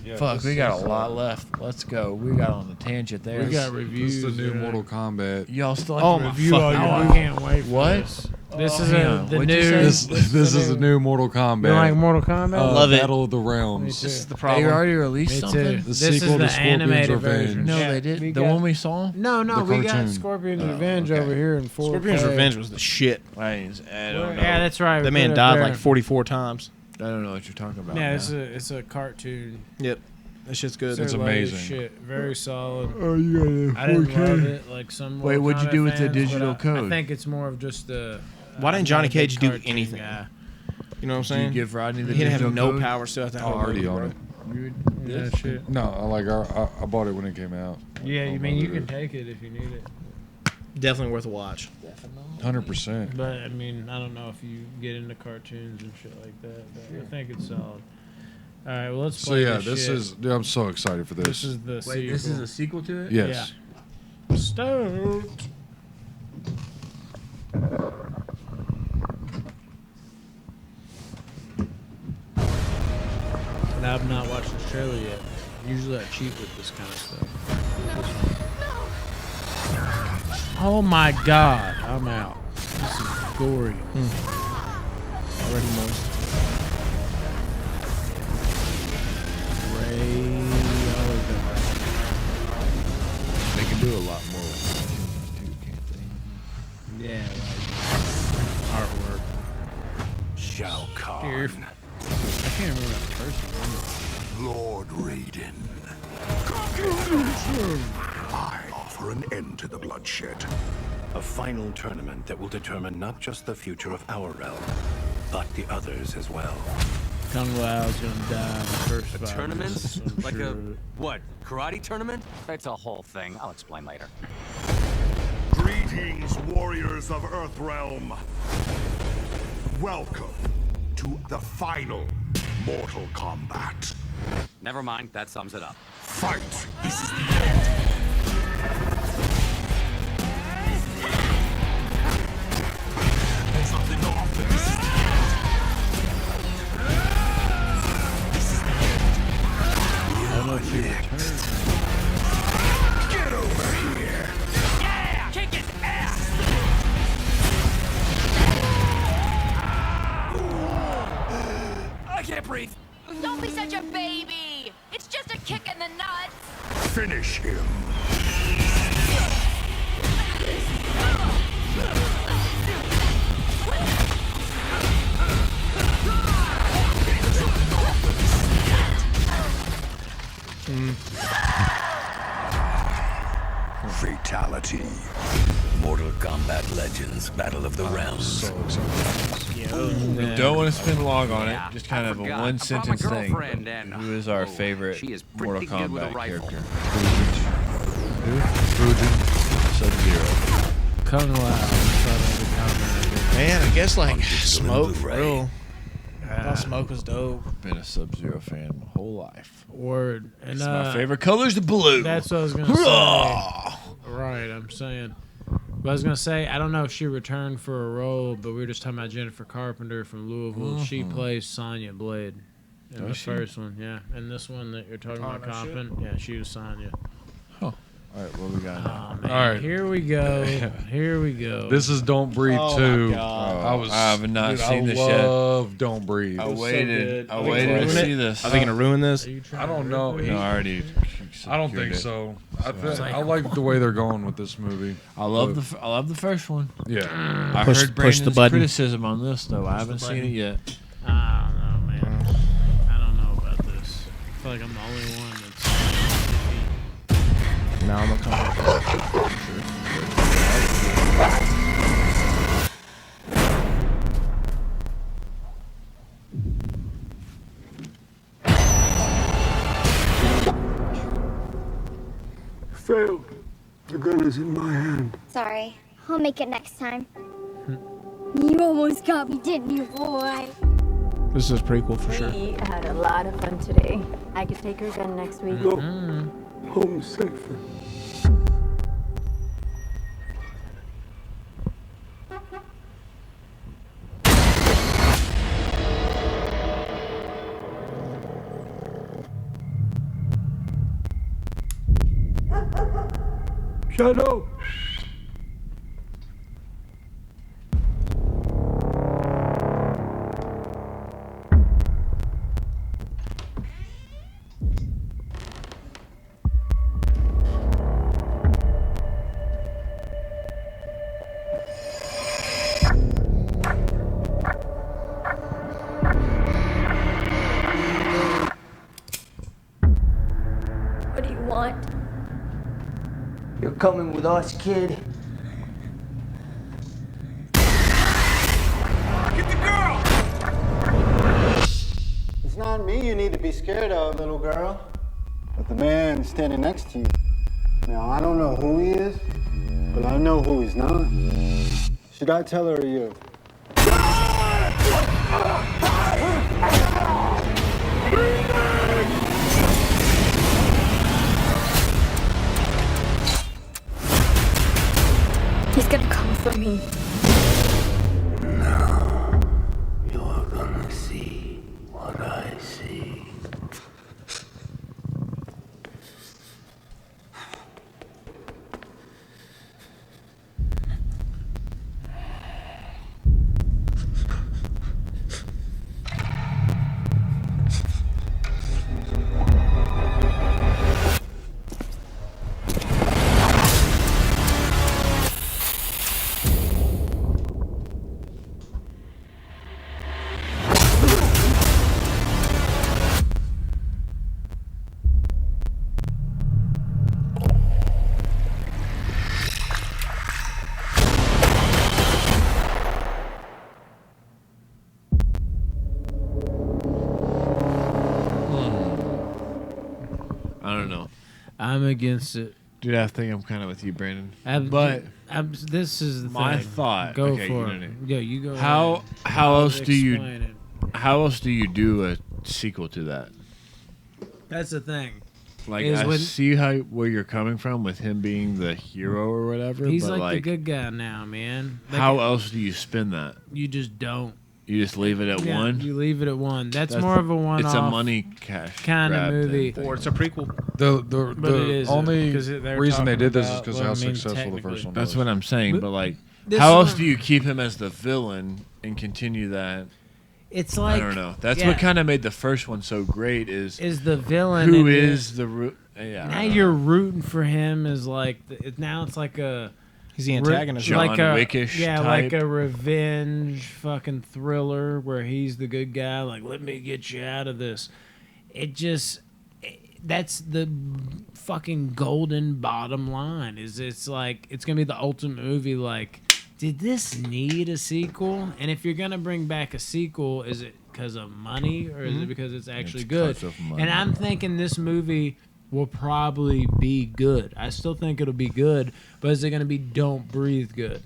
Yeah. Fuck, we got a lot left. Let's go. We got on the tangent there. We got This reviews. is the new today. Mortal Kombat. Y'all still have Oh to my review fucking all your I God. can't wait for What? this. This is hang on. the What'd you new. say? This is a new Mortal Kombat. You like Mortal Kombat? Love it. Battle of the Me Realms. too. This is the They problem. already Me released too. something? The This sequel is to the Scorpion's animated Revenge. version. No, Yeah, they did. we The got- one we saw? No, The we got cartoon. Scorpion's Oh, Revenge okay. over here in 4K. Scorpion's Revenge was the shit. I don't know. Yeah, that's right. That we man put it died there. like 44 times. I don't know what you're talking about. Yeah, now. it's a cartoon. Yep. That shit's good. It's Their latest amazing. Shit, very solid. Oh, you got I didn't love it like some. Wait, Mortal what'd you Kombat do with the fans, but digital I code? think it's more of just the. Why didn't I'm Johnny not a big Cage do cartoon anything? guy. You know what I'm Did you saying? give Rodney the He didn't digital have no code? power still at that I already own it. Yeah, shit. No, I bought it when it came out. Yeah, you I'll mean you do can it. take it if you need it. Definitely worth a watch. 100%. But I mean, I don't know if you get into cartoons and shit like that. But I think it's solid. All right, well let's So play yeah, this this shit. is. Dude, I'm so excited for this. This is the Wait, sequel. this is a sequel to it? Yes. Yeah. Stoked. And I've not watched the trailer yet. Usually I cheat with this kind of stuff. Oh my god, I'm out. This is gory. Already moist. They can do a lot more with it, too, can't they? Yeah, like artwork. Shao Kahn. I can't remember that first one. Lord Raiden. I offer an end to the bloodshed. A final tournament that will determine not just the future of our realm, but the others as well. Kung Lao's gonna die in the first five Tournament? minutes, I'm Like sure a, of it. what, karate tournament? It's a whole thing. I'll explain later. Greetings, warriors of Earthrealm. Welcome to the final Mortal Kombat. Never mind, that sums it up. Fight! This is something off. I don't know if she returned. Get over here! Yeah! Kick his ass! I can't breathe. Don't be such a baby. It's just a kick in the nuts. Finish him. Fatality. Mortal Kombat Legends, Battle of the Realms. So excited. We don't want to spend long on it. Just kind I of a forgot. one I brought sentence my thing. girlfriend and, Who is our favorite she is Mortal pretty good with a Kombat rifle. character? Fujin. Sub-Zero. Kung Lao. Man, I guess like Still in Smoke, Blu-ray. real. I thought Smoke was dope. Been a Sub-Zero fan my whole life. Word. And It's my favorite color's the blue. That's what I was gonna say. Right, I'm saying. But I was gonna say, I don't know if she returned for a role, but we were just talking about Jennifer Carpenter from Louisville. She plays Sonya Blade in the first one, yeah. And this one that you're talking about, Coppin, yeah, she was Sonya. Huh. All right, what we got now? Man, All right. here we go. Here we go. This is Don't Breathe Oh, 2. my God. I have not seen this yet. I love Don't Breathe. I so waited. good. I Are they waited gonna to ruin see it? this. Are they gonna ruin this? I don't know. No, I already. I don't think so. I like the way they're going with this movie. I love the first one. Yeah. I Push heard the Brandon's button. criticism on this though. I haven't seen it yet. I don't know, man. I don't know about this. I feel like I'm the only one that's. No, I'm gonna come back. Failed. The gun is in my hand. Sorry. I'll make it next time. You almost got me, didn't you, boy? This is pretty cool for sure. We had a lot of fun today. I could take her again next week. Go home safer. Shut up! What do you want? You're coming with us, kid. It's not me you need to be scared of, little girl, but the man standing next to you. Now, I don't know who he is, but I know who he's not. Should I tell her or you? He's gonna come for me. You're gonna see what I see. I don't know. I'm against it. Dude, I think I'm kind of with you, Brandon. But this is the my thing. thought. Go okay, for you it. know, Yeah, you go. How ahead. how I'll else do you explain it. how else do you do a sequel to that? That's the thing. Like Is I when- see where you're coming from with him being the hero or whatever. He's but like the good guy now, man. Like, how else do you spin that? You just don't. You just leave it at Yeah, one. You leave it at one. That's more of a one-off. It's a money cash kind of grab movie. thing. Or it's a prequel. But it The isn't, only 'cause they're reason they talking did this is about because what how I mean successful the technically. first one That's was. what I'm saying. But But like, this how is else what- do you keep him as the villain and continue that? It's like I don't know. That's yeah. what kind of made the first one so great. Is the villain who and is the root? Yeah. now you're rooting for him as like now it's like a He's the antagonist. John like a Wickish yeah type. like a revenge fucking thriller where he's the good guy, like let me get you out of this. That's the fucking golden bottom line. Is it's like it's gonna be the ultimate movie. Like, did this need a sequel? And if you're gonna bring back a sequel, is it because of money or is it because it's actually good? 'cause of money. And I'm thinking this movie will probably be good. I still think it'll be good, but is it going to be Don't Breathe good?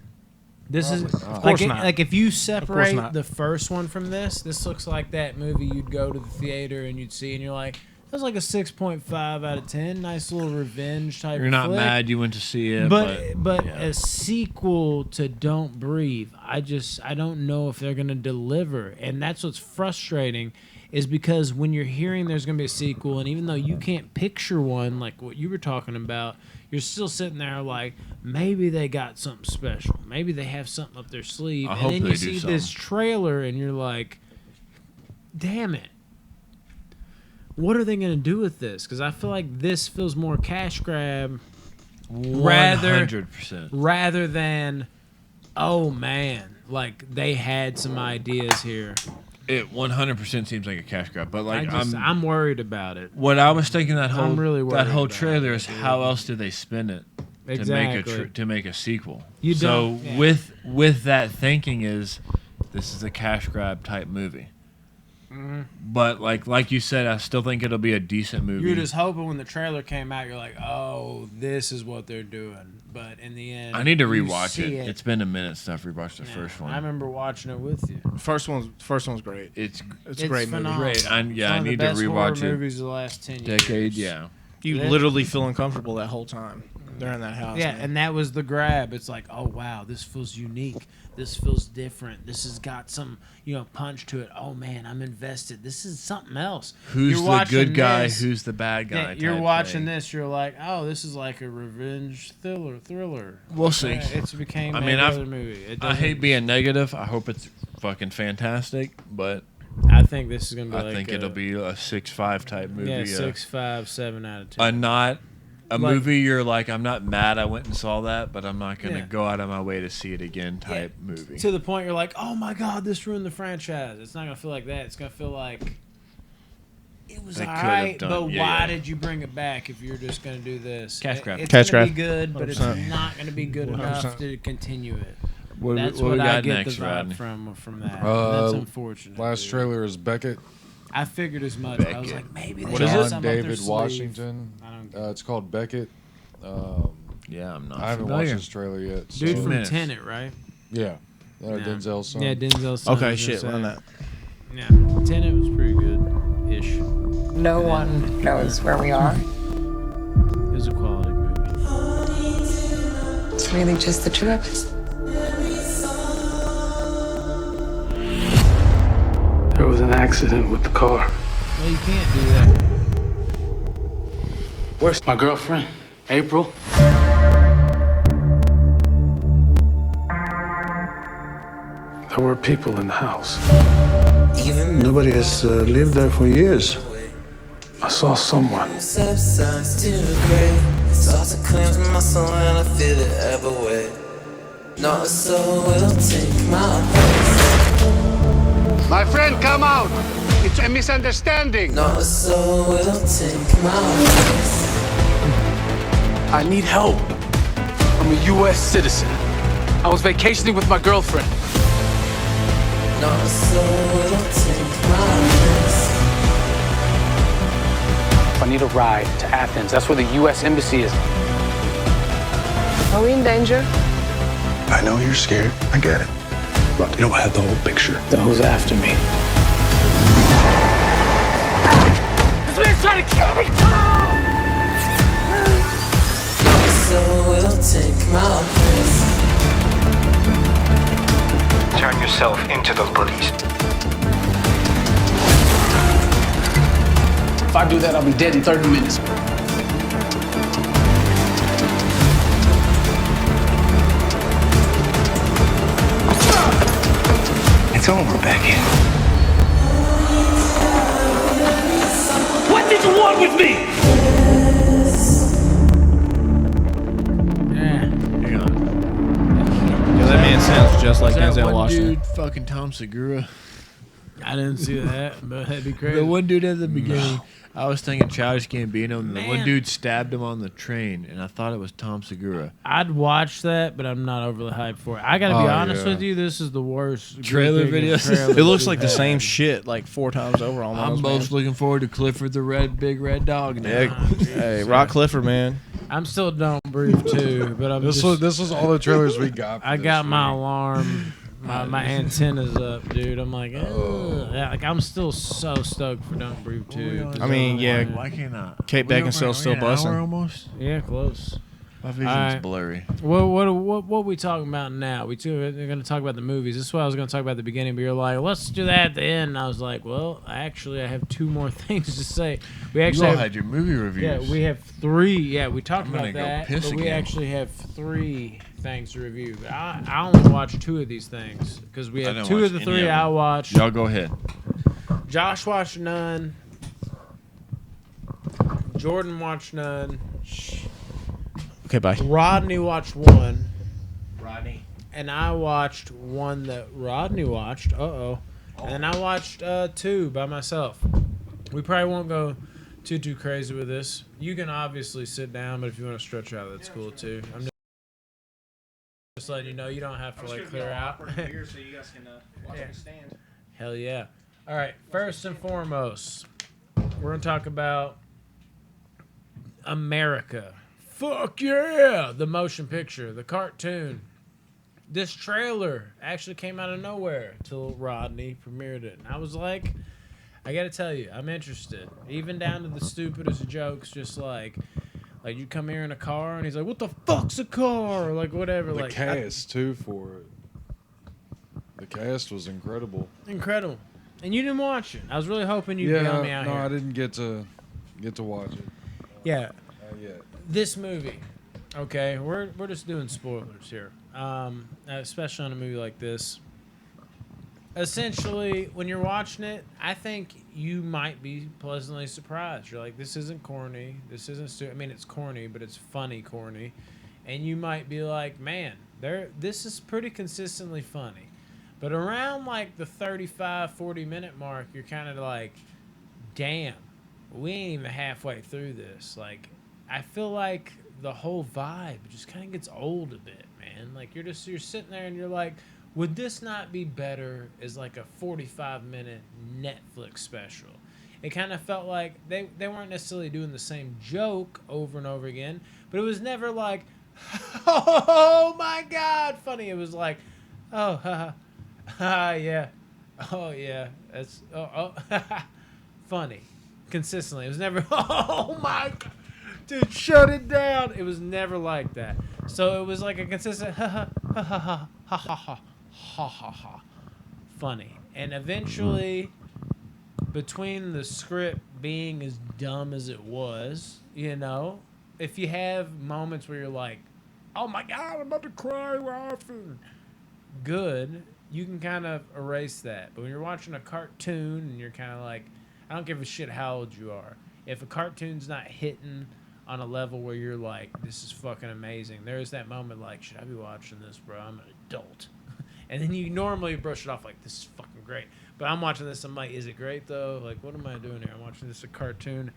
This is Of course not. like if you separate not. the first one from this looks like that movie you'd go to the theater and you'd see and you're like, It was like a 6.5 out of 10. Nice little revenge type. You're not flick. mad you went to see it, but yeah. a sequel to Don't Breathe, I don't know if they're gonna deliver, and that's what's frustrating, is because when you're hearing there's gonna be a sequel, and even though you can't picture one like what you were talking about, you're still sitting there like maybe they got something special, maybe they have something up their sleeve, I and hope then they you do see this something. trailer and you're like, damn it. What are they going to do with this? Because I feel like this feels more cash grab 100%. rather than, oh man, like they had some ideas here. It 100% seems like a cash grab, but like I'm worried about it. What I was thinking that whole really that whole worried trailer about is it, how else do they spin it Exactly. to make a sequel? You so don't- yeah. with that thinking is this is a cash grab type movie. Mhm. But like you said, I still think it'll be a decent movie. You're just hoping when the trailer came out, you're like, oh, this is what they're doing. But in the end, I need to you rewatch see it. It's been a minute since I've rewatched the first one. I remember watching it with you. First one's great. It's a great phenomenal. movie. Great. I It's one of the need to best horror rewatch it. movies of the last 10 Decade, years. yeah. You Yeah. literally feel uncomfortable that whole time. They're in that house. Yeah, man. and that was the grab. It's like, oh wow, this feels unique. This feels different. This has got some, punch to it. Oh man, I'm invested. This is something else. Who's You're the watching good guy? this- Who's the bad guy? Yeah, you're type watching thing. this. You're like, oh, this is like a revenge thriller. We'll see. It's became I mean, another movie. It I doesn't- hate being negative. I hope it's fucking fantastic, but I think this is gonna be. I like think it'll be a 6.5 type movie. Yeah, 6.5, 7 out of 10. A Like- movie you're like, I'm not mad I went and saw that, but I'm not gonna Yeah. go out of my way to see it again type movie. To the point you're like, oh my god, this ruined the franchise. It's not gonna feel like that. It's gonna feel like it was They could have alright, done- but yeah, why yeah. did you bring it back if you're just gonna do this? Cash grab. It's Cash gonna grab. be good, but it's 100%. not gonna be good 100%. enough to continue it. What we- That's what what, we I got get next, the vibe Rodney? from that. That's unfortunate. Last dude. trailer is Beckett. I figured as much. I was like, maybe they What have is it? something up their David sleeve. Washington. I don't It's called Beckett. Yeah, I'm not. I haven't familiar. watched this trailer yet. Dude so- from Tenet, right? Yeah. Yeah. Denzel's son. Yeah, Denzel's son. Okay, I was shit, gonna run say. that. Yeah, Tenet was pretty good-ish. No one knows where we are. It was a quality movie. It's really just the two of us. There was an accident with the car. Well, you can't do that. Where's my girlfriend? April? There were people in the house. Nobody has lived there for years. I saw someone. My friend, come out! It's a misunderstanding. I need help. I'm a U.S. citizen. I was vacationing with my girlfriend. I need a ride to Athens. That's where the U.S. Embassy is. Are we in danger? I know you're scared. I get it. But you don't have the whole picture. Who's after me? This man's trying to kill me! Turn yourself into the police. If I do that, I'll be dead in 30 minutes. It's over, Becky. What did you want with me? Yeah, that man sounds just like That Denzel one Washington. dude, fucking Tom Segura. I didn't see that, but that'd be crazy. The one dude at the beginning, I was thinking Childish Gambino, and the one Man. dude stabbed him on the train, and I thought it was Tom Segura. I'd watch that, but I'm not overly hyped for it. I gotta be honest with you, this is the worst Trailer grouping of videos. trailers It looks we've like the had. same shit like 4 times over almost. I'm most looking forward to Clifford the big red dog. Now. Yeah, hey, Rock Clifford, man. I'm still Don't Breathe too, but I'm This just, was all the trailers we got. for I this got my week. alarm My antenna's up, dude. I'm like, yeah, like I'm still so stoked for Don't Breathe 2. I mean, yeah. Why can't I? Kate Beckinsale's still busting. Almost. Yeah, close. My vision's blurry. Well, what we talking about now? We're going to talk about the movies. This is what I was going to talk about at the beginning, but you're like, let's do that at the end. And I was like, well, actually, I have 2 more things to say. We actually you all had your movie reviews. Yeah, we have 3. Yeah, we talked about go that, piss but we again. actually have 3 things to review. I only watched 2 of these things because we have 2 of the 3 I watched. Y'all go ahead. Josh watched none. Jordan watched none. Okay, bye. Rodney watched 1. Rodney. And I watched 1 that Rodney watched. And then I watched 2 by myself. We probably won't go too crazy with this. You can obviously sit down, but if you want to stretch out, that's cool too. I'm just letting you know you don't have to like clear out. Here so you guys can watch me stand. Hell yeah. All right, first and foremost, we're going to talk about America. Fuck yeah! The motion picture, the cartoon. This trailer actually came out of nowhere till Rodney premiered it. And I was like, I gotta tell you, I'm interested. Even down to the stupidest jokes, just like you come here in a car and he's like, what the fuck's a car? Or like whatever. The like cast too for it. The cast was incredible. Incredible. And you didn't watch it. I was really hoping you'd bail me out here. No, I didn't get to watch it. Yeah. Not yet. This movie, okay, we're just doing spoilers here, especially on a movie like this. Essentially, when you're watching it, I think you might be pleasantly surprised. You're like, this isn't corny. This isn't I mean, it's corny, but it's funny corny. And you might be like, man, this is pretty consistently funny. But around like the 35, 40-minute mark, you're kind of like, damn, we ain't even halfway through this. Like, I feel like the whole vibe just kind of gets old a bit, man. Like, you're sitting there and you're like, would this not be better as like a 45-minute Netflix special? It kind of felt like they weren't necessarily doing the same joke over and over again, but it was never like, oh my God, funny. It was like, oh, ha, yeah, oh yeah, that's funny, consistently. It was never, oh my God, dude, shut it down. It was never like that. So it was like a consistent ha ha, funny. And eventually, between the script being as dumb as it was, you know, if you have moments where you're like, oh my God, I'm about to cry laughing, good, you can kind of erase that. But when you're watching a cartoon and you're kind of like, I don't give a shit how old you are. If a cartoon's not hitting on a level where you're like, this is fucking amazing, there's that moment like, should I be watching this, bro? I'm an adult. And then you normally brush it off like, this is fucking great. But I'm watching this, I'm like, is it great though? Like, what am I doing here? I'm watching this a cartoon.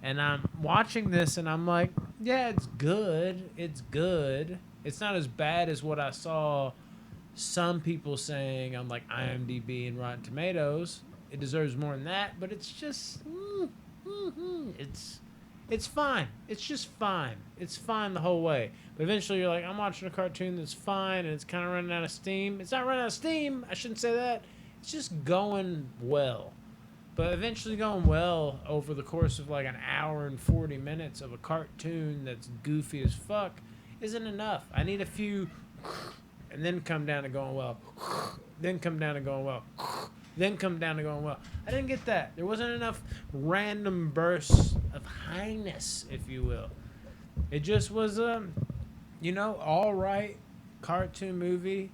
And I'm watching this and I'm like, yeah, it's good. It's good. It's not as bad as what I saw some people saying on like IMDb and Rotten Tomatoes. It deserves more than that, but it's just, it's fine. It's just fine. It's fine the whole way. But eventually you're like, I'm watching a cartoon that's fine and it's kind of running out of steam. It's not running out of steam. I shouldn't say that. It's just going well. But eventually going well over the course of like an hour and 40 minutes of a cartoon that's goofy as fuck isn't enough. I need a few and then come down to going well. Then come down to going well. Then come down to going well. I didn't get that. There wasn't enough random bursts of highness, if you will. It just was all right cartoon movie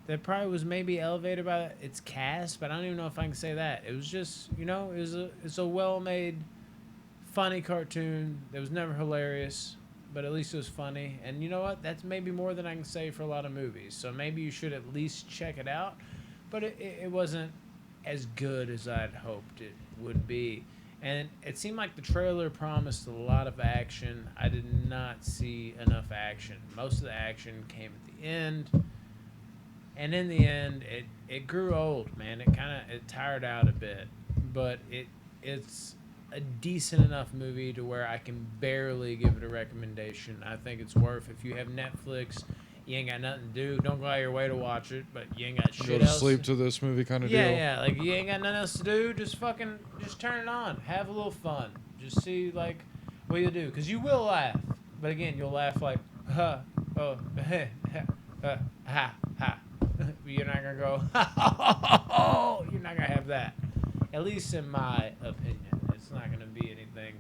that probably was maybe elevated by its cast, but I don't even know if I can say that. It was just, it's a well-made, funny cartoon that was never hilarious, but at least it was funny. And you know what? That's maybe more than I can say for a lot of movies. So maybe you should at least check it out. But it wasn't as good as I'd hoped it would be. And it seemed like the trailer promised a lot of action. I did not see enough action. Most of the action came at the end. And in the end, it grew old, man. It tired out a bit. But it's a decent enough movie to where I can barely give it a recommendation. I think it's worth, if you have Netflix, you ain't got nothing to do. Don't go out of your way to watch it, but you ain't got shit Go to else. sleep to this movie kind of Yeah, deal. yeah. Like you ain't got nothing else to do. Just turn it on. Have a little fun. Just see like what you do, because you will laugh. But again, you'll laugh like ha, oh, ha, ha. You're not gonna go. You're not gonna have that. At least in my opinion, it's not gonna be anything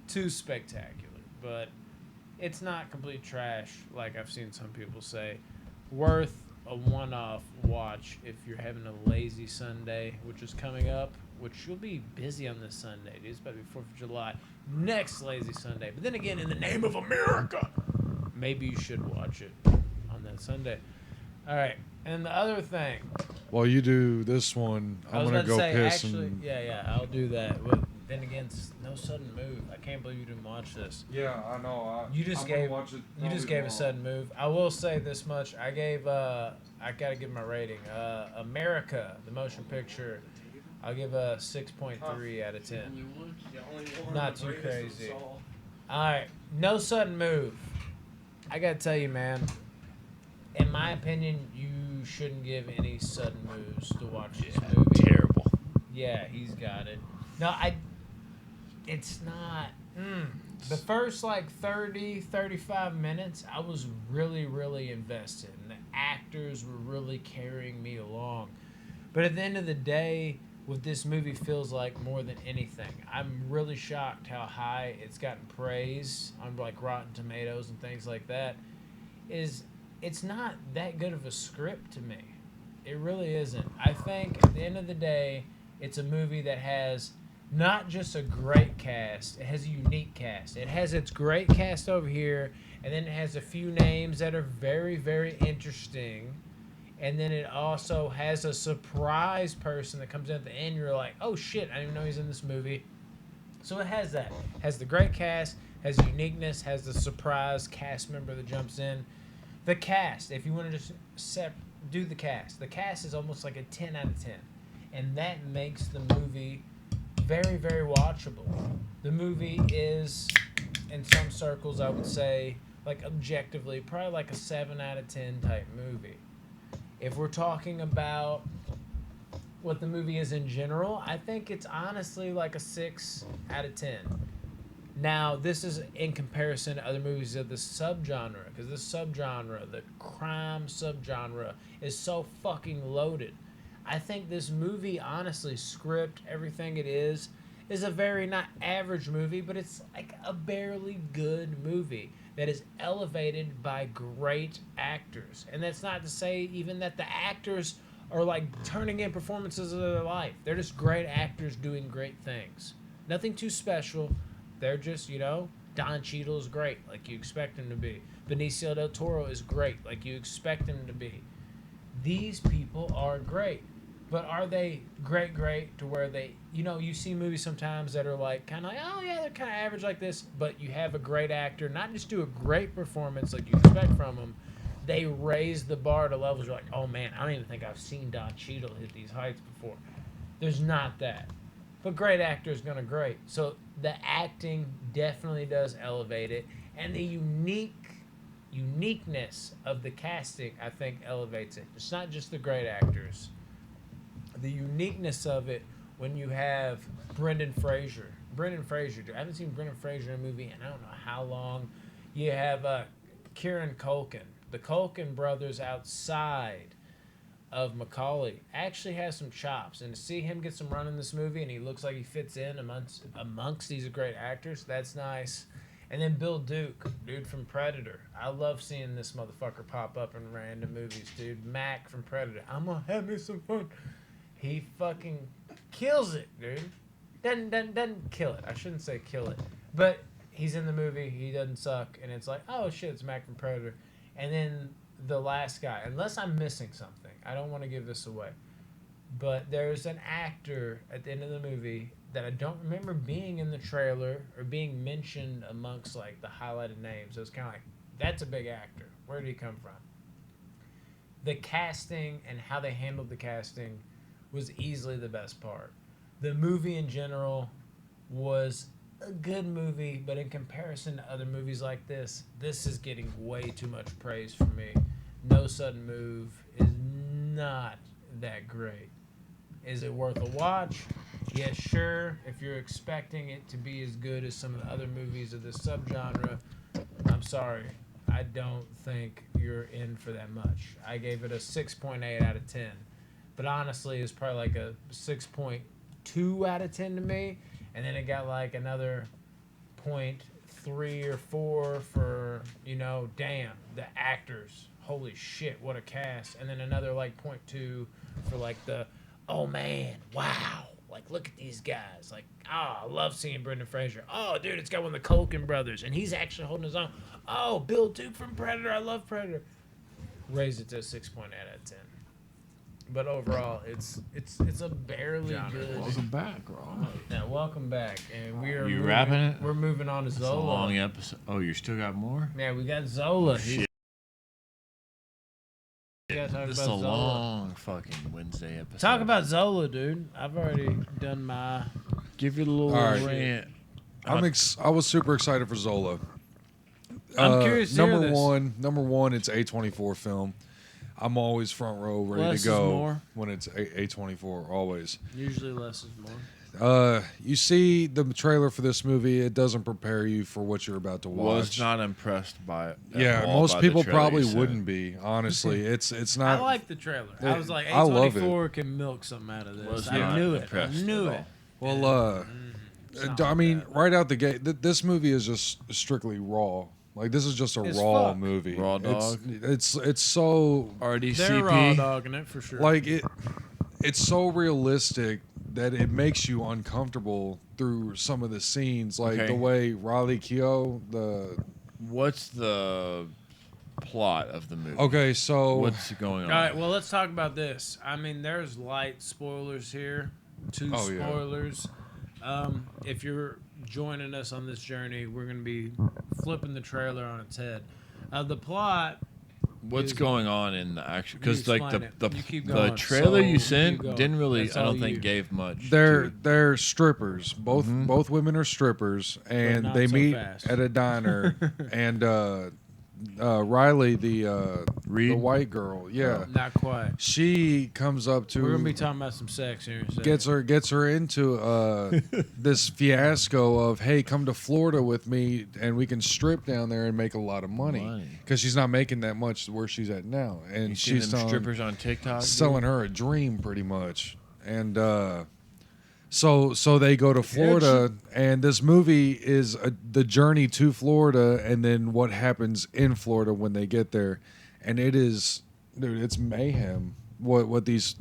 too spectacular. But it's not complete trash, like I've seen some people say. Worth a one-off watch if you're having a lazy Sunday, which is coming up, which you'll be busy on this Sunday, dude. It's about to be 4th of July. Next lazy Sunday. But then again, in the name of America, maybe you should watch it on that Sunday. All right. And the other thing. While you do this one, I'm going to go piss. Yeah, I'll do that. But then again, no sudden move. I can't believe you didn't watch this. Yeah, I know. You just gave a sudden move. I will say this much. I got to give my rating. America, the motion picture, I'll give a 6.3 out of 10. Not too crazy. All right, no sudden move. I got to tell you, man. In my opinion, you shouldn't give any sudden moves to watch this movie. Terrible. Yeah, he's got it. No, it's not. The first like 30, 35 minutes, I was really, really invested. And the actors were really carrying me along. But at the end of the day, what this movie feels like more than anything, I'm really shocked how high it's gotten praise on like Rotten Tomatoes and things like that, it's not that good of a script to me. It really isn't. I think at the end of the day, it's a movie that has not just a great cast, it has a unique cast. It has its great cast over here, and then it has a few names that are very, very interesting. And then it also has a surprise person that comes in at the end. You're like, oh shit, I didn't even know he's in this movie. So it has that. Has the great cast, has uniqueness, has the surprise cast member that jumps in. The cast, if you want to just do the cast is almost like a 10 out of 10. And that makes the movie very, very watchable. The movie is, in some circles, I would say, like objectively, probably like a 7 out of 10 type movie. If we're talking about what the movie is in general, I think it's honestly like a 6 out of 10. Now, this is in comparison to other movies of the subgenre, because the subgenre, the crime subgenre, is so fucking loaded. I think this movie, honestly, script, everything it is a very not average movie, but it's like a barely good movie that is elevated by great actors. And that's not to say even that the actors are like turning in performances of their life. They're just great actors doing great things. Nothing too special. They're just, Don Cheadle is great, like you expect him to be. Benicio del Toro is great, like you expect him to be. These people are great. But are they great to where they, you see movies sometimes that are like, kind of like, oh yeah, they're kind of average like this, but you have a great actor, not just do a great performance like you expect from them, they raise the bar to levels you're like, oh man, I don't even think I've seen Don Cheadle hit these heights before. There's not that. But great actor is going to great. So the acting definitely does elevate it. And the uniqueness of the casting, I think, elevates it. It's not just the great actors. The uniqueness of it when you have Brendan Fraser. Dude, I haven't seen Brendan Fraser in a movie in I don't know how long. You have Kieran Culkin. The Culkin brothers outside of Macaulay actually has some chops, and to see him get some run in this movie and he looks like he fits in amongst these great actors, that's nice. And then Bill Duke, dude from Predator. I love seeing this motherfucker pop up in random movies, dude. Mac from Predator. I'm gonna have me some fun. He fucking kills it, dude. Doesn't kill it. I shouldn't say kill it, but he's in the movie. He doesn't suck, and it's like, oh shit, it's Mac from Predator. And then the last guy, unless I'm missing something, I don't want to give this away, but there's an actor at the end of the movie that I don't remember being in the trailer or being mentioned amongst like the highlighted names. It was kind of like, that's a big actor. Where did he come from? The casting and how they handled the casting was easily the best part. The movie in general was a good movie, but in comparison to other movies like this is getting way too much praise for me. No Sudden Move is not that great. Is it worth a watch? Yes, sure. If you're expecting it to be as good as some of the other movies of this subgenre, I'm sorry. I don't think you're in for that much. I gave it a 6.8 out of 10. But honestly, it's probably like a 6.2 out of 10 to me. And then it got like another 0.3 or 4 for, damn, the actors. Holy shit, what a cast. And then another like 0.2 for like the, oh man, wow. Like, look at these guys. Like, I love seeing Brendan Fraser. Oh, dude, it's got one of the Culkin brothers, and he's actually holding his own. Oh, Bill Duke from Predator. I love Predator. Raise it to a 6.8 out of 10. But overall, it's a barely good. Welcome back, Rob. Yeah, welcome back, and we are. You wrapping it? We're moving on to It's Zola. a long episode. Oh, you still got more? Yeah, we got Zola. Shit. This This is a long fucking Wednesday episode. Talk about Zola, dude. I've already done my. Give you a little All right. rant. I was super excited for Zola. I'm curious to hear number this. Number one, it's A24 film. I'm always front row, ready Less to is go more. when it's A24. Always. Usually less is more. You see the trailer for this movie. It doesn't prepare you for what you're about to watch. Was not impressed by it. at Yeah, all most by the people trailer probably you said. wouldn't be. Honestly, it's not. I like the trailer. I was like, I love it. A24 can milk something out of this. Was I not knew it. I impressed knew at it. all. Well, I mean, right out the gate, this movie is just strictly raw. Like, this is just a It's raw fuck. movie. Raw dog. It's so They're raw dogging it for sure. like it's so realistic that it makes you uncomfortable through some of the scenes, like Okay. the way Riley Keough, What's the plot of the movie? Okay, so what's going on? All right, well, let's talk about this. I mean, there's light spoilers here. Two Oh, yeah. spoilers. If you're joining us on this journey, we're going to be flipping the trailer on its head. The plot. What's is- going on in the action? Because You like explain it. You keep the going. trailer you So, sent keep going. didn't really. That's I all don't think you. gave much. they're strippers. Both women are strippers, and not they so meet fast. at a diner. And Riley, the white girl, yeah, Not quite. she comes up to. We're going to be talking about some sex here in a second. gets her into this fiasco of, hey, come to Florida with me and we can strip down there and make a lot of money, because she's not making that much where she's at now, and You seen she's them selling, strippers on TikTok, dude? selling her a dream pretty much. And so they go to Florida, and this movie is the journey to Florida and then what happens in Florida when they get there, and it is, dude, it's mayhem what these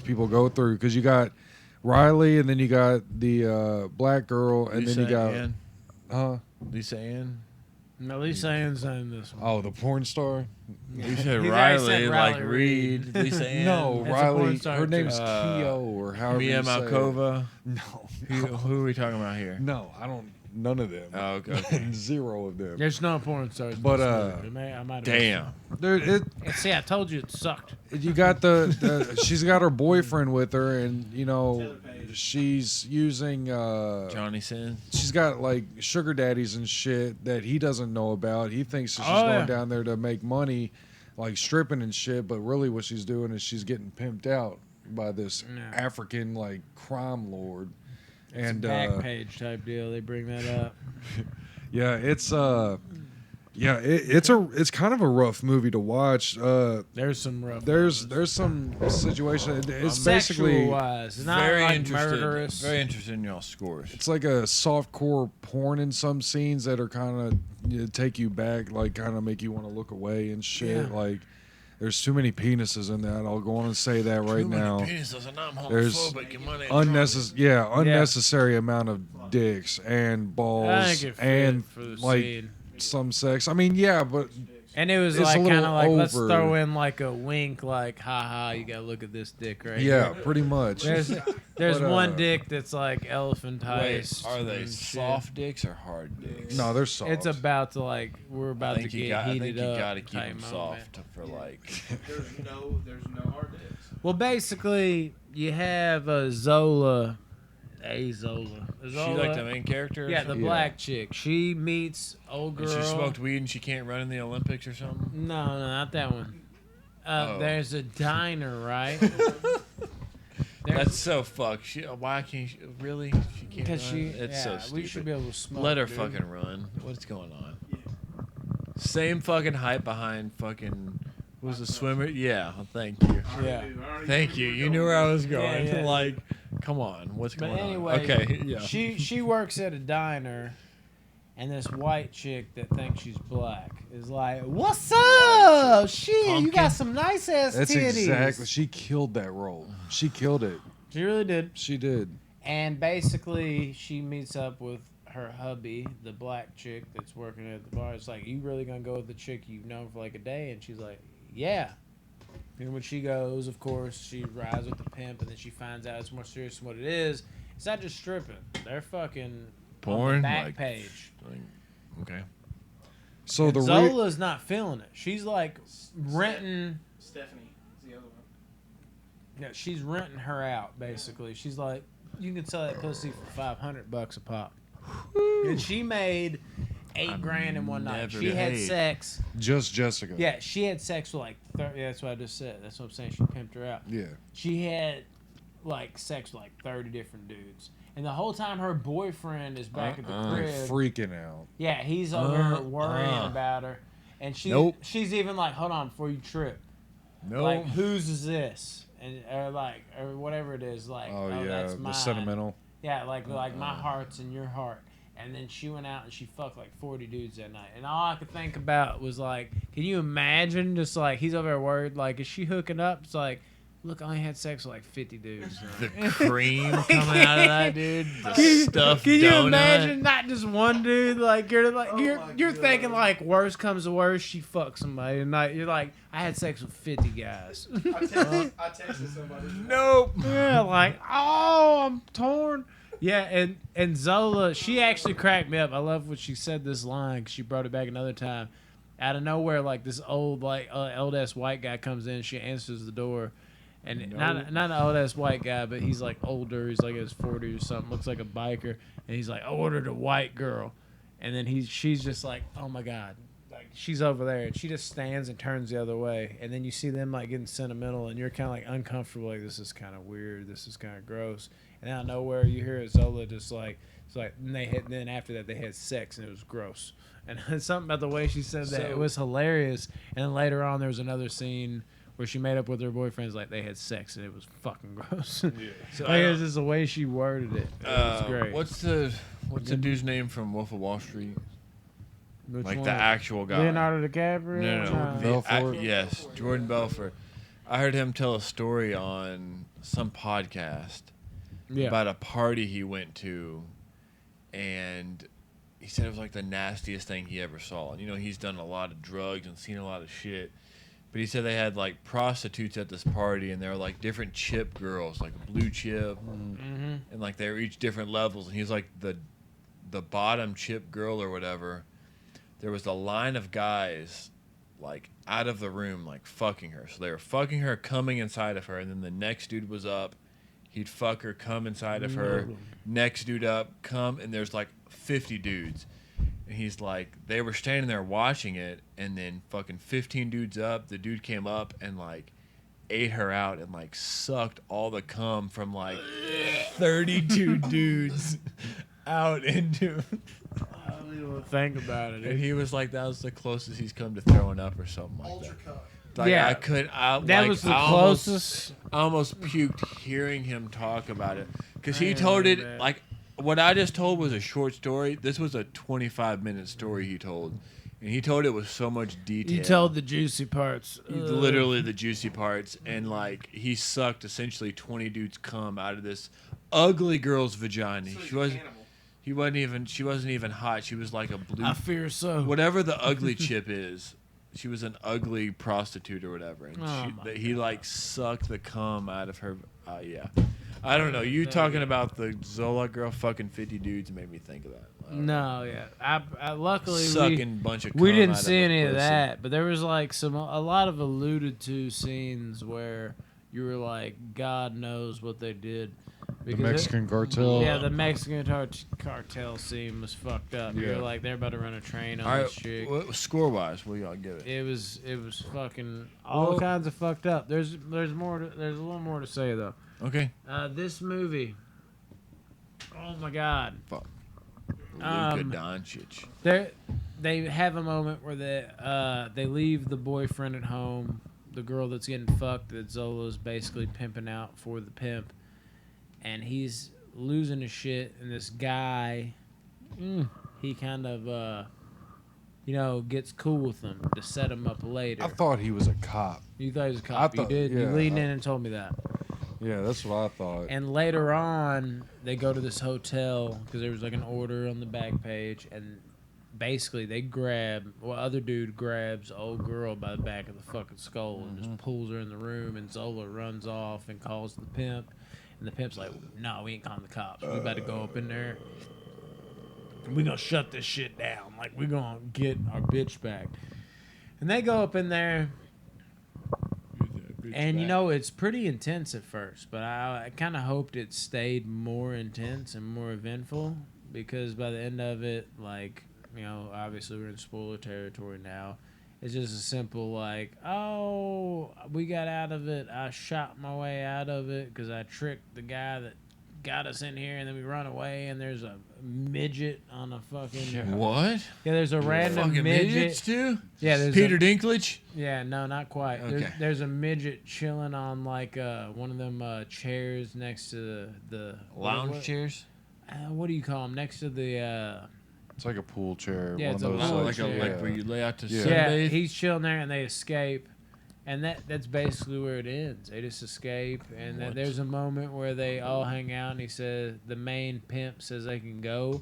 people go through, because you got Riley, and then you got the black girl, and Lisa then you got Ann? Lisa Ann. No, Lisa Ann's in this one. oh, the porn star. You said He's already Riley, said like Riley Reed. Reed. Lisa Ann. No, That's a Riley. porn star Her too. name's Keo, or however Mia you say it. Malkova. No, Who are we talking about here? no, I don't. None of them. Oh, okay. Zero of them. There's no porn stars. in But, this movie. I might have Damn. Dude, See, I told you it sucked. you got the she's got her boyfriend with her, and she's using Johnny Sins. she's got like sugar daddies and shit that he doesn't know about. He thinks that she's Oh, going yeah. down there to make money, like stripping and shit, but really what she's doing is she's getting pimped out by this Yeah. African like crime lord. It's And a back page type deal. They bring that up. yeah, it's it's kind of a rough movie to watch. There's some rough. There's some situation. It's Sexual basically wise. It's not Very like interested. murderous. Very interested in y'all scores. it's like a softcore porn in some scenes that are kind of take you back, like kind of make you want to look away and shit. Yeah. Like there's too many penises in that. I'll go on and say that right now. Penises, and I'm There's homophobic, and money unnecessary amount of dicks and I balls think it fit and for the like scene. some sex. I mean, yeah, but And it was it's a like little kind of like, let's over. throw in like a wink, like, haha, you gotta look at this dick right yeah, here. pretty much. There's But, one dick that's like elephantized. Wait, are they and shit. soft dicks or hard dicks? No, they're soft. It's about to like, we're about to get I think heated you up. gotta keep type them moment. soft for like. There's no hard dicks. Well, basically, you have Zola. Zola. She like the main character? or Yeah, the something? black chick. She meets old girl. And she smoked weed and she can't run in the Olympics or something? No, not that one. There's a diner, right? That's so fucked. Why can't she really? She can't Because run? she. It's so stupid. We should be able to smoke. Let her dude. fucking run. What's going on? Same fucking hype behind fucking. Was the swimmer? Yeah. Thank you. Yeah. Thank you. You knew where I was going. Yeah. Like, come on. What's But going anyway, on? Okay. Yeah. she works at a diner, and this white chick that thinks she's black is like, "What's up? Shit, you got some nice ass That's titties." exactly. She killed that role. She killed it. She really did. She did. And basically, she meets up with her hubby, the black chick that's working at the bar. It's like, "You really gonna go with the chick you've known for like a day?" And she's like, "Yeah." And when she goes, of course, she rides with the pimp, and then she finds out it's more serious than what it is. It's not just stripping; they're fucking Porn? on the back Like, page. Okay. So And the Zola's not feeling it. She's like renting. Stephanie is the other one. Yeah, she's renting her out basically. She's like, you can sell that pussy for $500 a pop. And she made $8,000 in one night. She had sex. Just Jessica. Yeah, she had sex with like 30. Yeah, that's what I just said. That's what I'm saying. She pimped her out. Yeah. She had like sex with like 30 different dudes. And the whole time her boyfriend is back at the crib. Freaking out. Yeah, he's over worrying about her. And she's even like, hold on, before you trip. Nope. Like, whose is this? And or whatever it is, like, Oh, yeah, that's the mine. sentimental. Yeah, like my heart's in your heart. And then she went out and she fucked like 40 dudes that night. And all I could think about was like, can you imagine just like, he's over there worried, like, is she hooking up? It's like, look, I only had sex with like 50 dudes. The cream coming out of that dude. The stuffed Can you donut. imagine not just one dude? Like you're thinking like worst comes to worst, she fucks somebody, and like you're like, I had sex with 50 guys. I texted somebody. Nope. Yeah, like, oh, I'm torn. Yeah, and Zola, she actually cracked me up. I love what she said this line, 'cause she brought it back another time. Out of nowhere, like this old ass white guy comes in. She answers the door. And not an old ass white guy, but he's like older. He's like in his 40s or something. Looks like a biker. And he's like, I ordered a white girl. And then she's just like, oh my god, like she's over there. And she just stands and turns the other way. And then you see them like getting sentimental, and you're kind of like uncomfortable. Like, this is kind of weird. This is kind of gross. And out of nowhere, you hear Zola just like, it's like, and then after that they had sex, and it was gross. And something about the way she said that, it was hilarious. And then later on, there was another scene where she made up with her boyfriends, like they had sex, and it was fucking gross. Yeah. So it was just the way she worded it. It was great. What's the dude's name from Wolf of Wall Street? Which like one? the actual guy. Leonardo DiCaprio? No. Belfort? Yes, Jordan Belfort. I heard him tell a story on some podcast about a party he went to, and he said it was like the nastiest thing he ever saw. And, he's done a lot of drugs and seen a lot of shit. But he said they had like prostitutes at this party, and they were like different chip girls, like blue chip, and like they were each different levels. And he's like the bottom chip girl or whatever. There was a line of guys like out of the room, like fucking her. So they were fucking her, coming inside of her, and then the next dude was up. He'd fuck her, come inside of her. Next dude up, come, and there's like 50 dudes. And he's like, they were standing there watching it, and then fucking 15 dudes up. The dude came up and like ate her out and like sucked all the cum from like 32 dudes out into. I don't even think about it. And he was like, that was the closest he's come to throwing up or something like that. Like, yeah, I couldn't. That was the closest. I almost puked hearing him talk about it, because he told it like. What I just told was a short story. This was a 25-minute story he told. And he told it with so much detail. He told the juicy parts. Literally the juicy parts. And, like, he sucked essentially 20 dudes cum out of this ugly girl's vagina. So she wasn't even hot. She was like a blue. I fear so. Whatever the ugly chip is. She was an ugly prostitute or whatever. And he, like, sucked the cum out of her. Yeah. I don't know. You talking about the Zola girl fucking 50 dudes made me think of that. No, yeah. I luckily sucking bunch of. We didn't see any of that, but there was like a lot of alluded to scenes where you were like, God knows what they did. The Mexican cartel. Yeah, the Mexican cartel scene was fucked up. Yeah. You're like, they're about to run a train on All right, this chick. score-wise, what y'all give it? It was fucking all kinds of fucked up. There's more. There's a little more to say though. Okay. This movie. Oh my god. Fuck. Luka Doncic. They have a moment where they leave the boyfriend at home, the girl that's getting fucked that Zola's basically pimping out for the pimp, and he's losing his shit, and this guy, he kind of gets cool with him to set him up later. I thought he was a cop. You thought he was a cop. You did. You leaned in and told me that. Yeah, that's what I thought. And later on, they go to this hotel because there was like an order on the back page, and basically they other dude grabs old girl by the back of the fucking skull and just pulls her in the room, and Zola runs off and calls the pimp, and the pimp's like, no, we ain't calling the cops. We about to go up in there. We gonna shut this shit down. Like, we gonna get our bitch back. And they go up in there. And it's pretty intense at first, but I kind of hoped it stayed more intense and more eventful, because by the end of it, like, obviously we're in spoiler territory now. It's just a simple like, oh, we got out of it. I shot my way out of it because I tricked the guy that got us in here, and then we run away, and there's a midget on a fucking What? Yeah, there's a random fucking midget midgets too. Yeah, there's Peter Dinklage. Yeah, no, not quite. Okay. There's a midget chilling on like one of them chairs next to the Lounge chairs. What do you call them? Next to the. It's like a pool chair. Yeah, one it's of a those, pool like chair. like where you lay out to Yeah, sunbathe. he's chilling there, and they escape, and that's basically where it ends. They just escape, and then there's a moment where they all hang out, and he says the main pimp says they can go,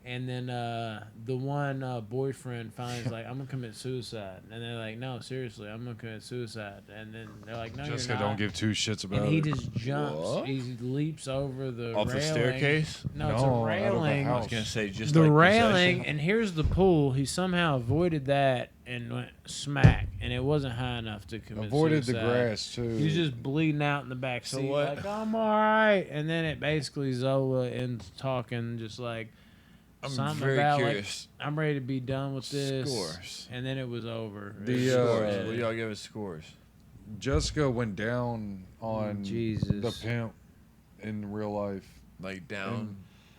and then the one boyfriend finds like, I'm gonna commit suicide, and they're like, no, seriously, I'm gonna commit suicide, and then they're like, no, Jessica you're not. don't give two shits about And he it. just jumps. What? He leaps over the Off railing. the staircase? No, it's a No, out of the railing. I was gonna say just the like railing, possession. and here's the pool. He somehow avoided that and went smack, and it wasn't high enough to commit Avoided the suicide. grass, too. He's just bleeding out in the back So seat, what? like, I'm all right. And then it basically Zola ends talking just like I'm something very about curious. like, I'm ready to be done with this. Scores. And then it was over. The, Scores. What do y'all give us scores? Jessica went down on Jesus. the pimp in real life. Like down. And,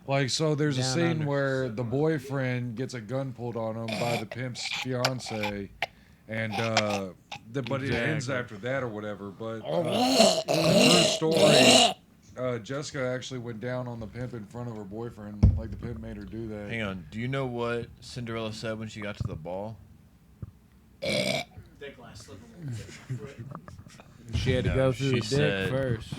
like, so there's a Down scene under. where the boyfriend gets a gun pulled on him by the pimp's fiance, and but it ends after that or whatever. But the true story, Jessica actually went down on the pimp in front of her boyfriend. Like, the pimp made her do that. Hang on. Do you know what Cinderella said when she got to the ball? She had to No, go through the she dick said- first.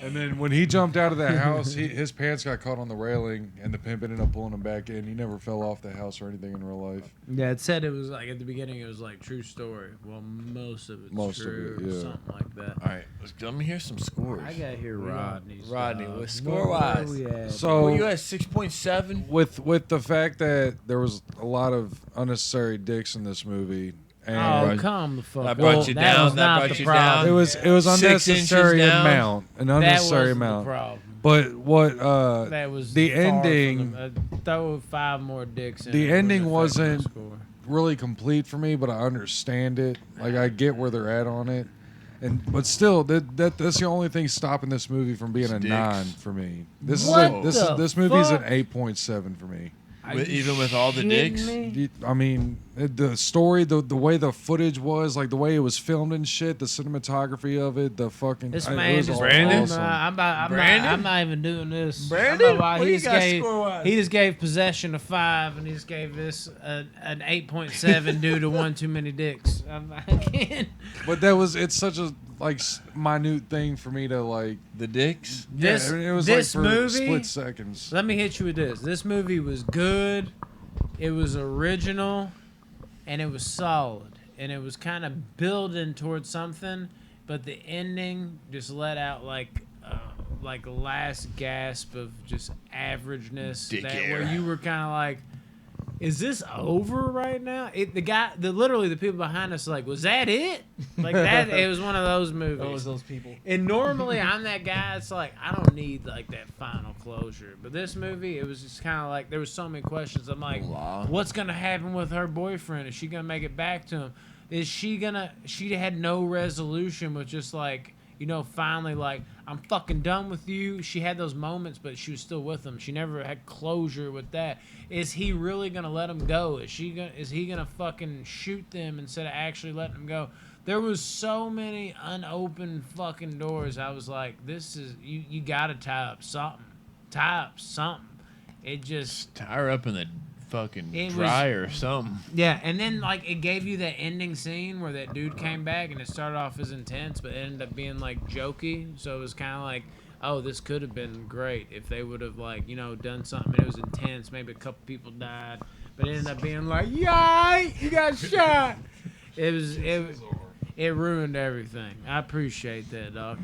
And then when he jumped out of that house, his pants got caught on the railing, and the pimp ended up pulling him back in. He never fell off the house or anything in real life. Yeah, it said it was like at the beginning it was like true story. Well, most of it's Most of true, it, yeah. something like that. All right. Let me hear some scores. I gotta hear Rodney's. Rodney, dog. what score-wise? Where we at? So Well, you had 6.7. with the fact that there was a lot of unnecessary dicks in this movie, and Oh, calm the fuck That up. brought you That down, was that not brought the you problem. down. it was 6 unnecessary inches down. amount, an That unnecessary wasn't the amount. problem. But what That was the far from ending? throw 5 more dicks in. The it ending wouldn't affect my wasn't score. really complete for me, but I understand it. Like, I get where they're at on it, but still, that's the only thing stopping this movie from being a Dicks. 9 for me. This What is the this movie's an fuck? 8.7 for me. Even with all the Shitting dicks? me? I mean, the story, the way the footage was, like the way it was filmed and shit, the cinematography of it, the fucking. This it man was just all Brandon? awesome. I'm not even doing this. Brandon? I don't know why What he you just got gave score-wise? he just gave possession a 5, and he just gave this an 8.7 due to one too many dicks. I can't. But it's such a minute thing for me to like. The dicks? This yeah, I mean, it was this like for movie. split seconds. Let me hit you with this. This movie was good. It was original, and it was solid, and it was kind of building towards something. But the ending just let out like last gasp of just averageness. Dick that air. where you were kind of like, is this over right now? Literally the people behind us like, was that it? Like that. It was one of those movies. What was those people? And normally I'm that guy. It's like I don't need like that final closure. But this movie, it was just kind of like there was so many questions. I'm like, what's gonna happen with her boyfriend? Is she gonna make it back to him? Is she gonna? She had no resolution with just like. Finally, like, I'm fucking done with you. She had those moments, but she was still with him. She never had closure with that. Is he really gonna let him go? Is he gonna fucking shoot them instead of actually letting them go? There was so many unopened fucking doors. I was like, this is you gotta tie up something. It just tie her up in the fucking dryer or something. Yeah, and then like it gave you that ending scene where that dude came back and it started off as intense, but it ended up being like jokey. So it was kind of like, oh, this could have been great if they would have like done something. It was intense. Maybe a couple people died, but it ended up being like, yay, you got shot. It ruined everything. I appreciate that, dog.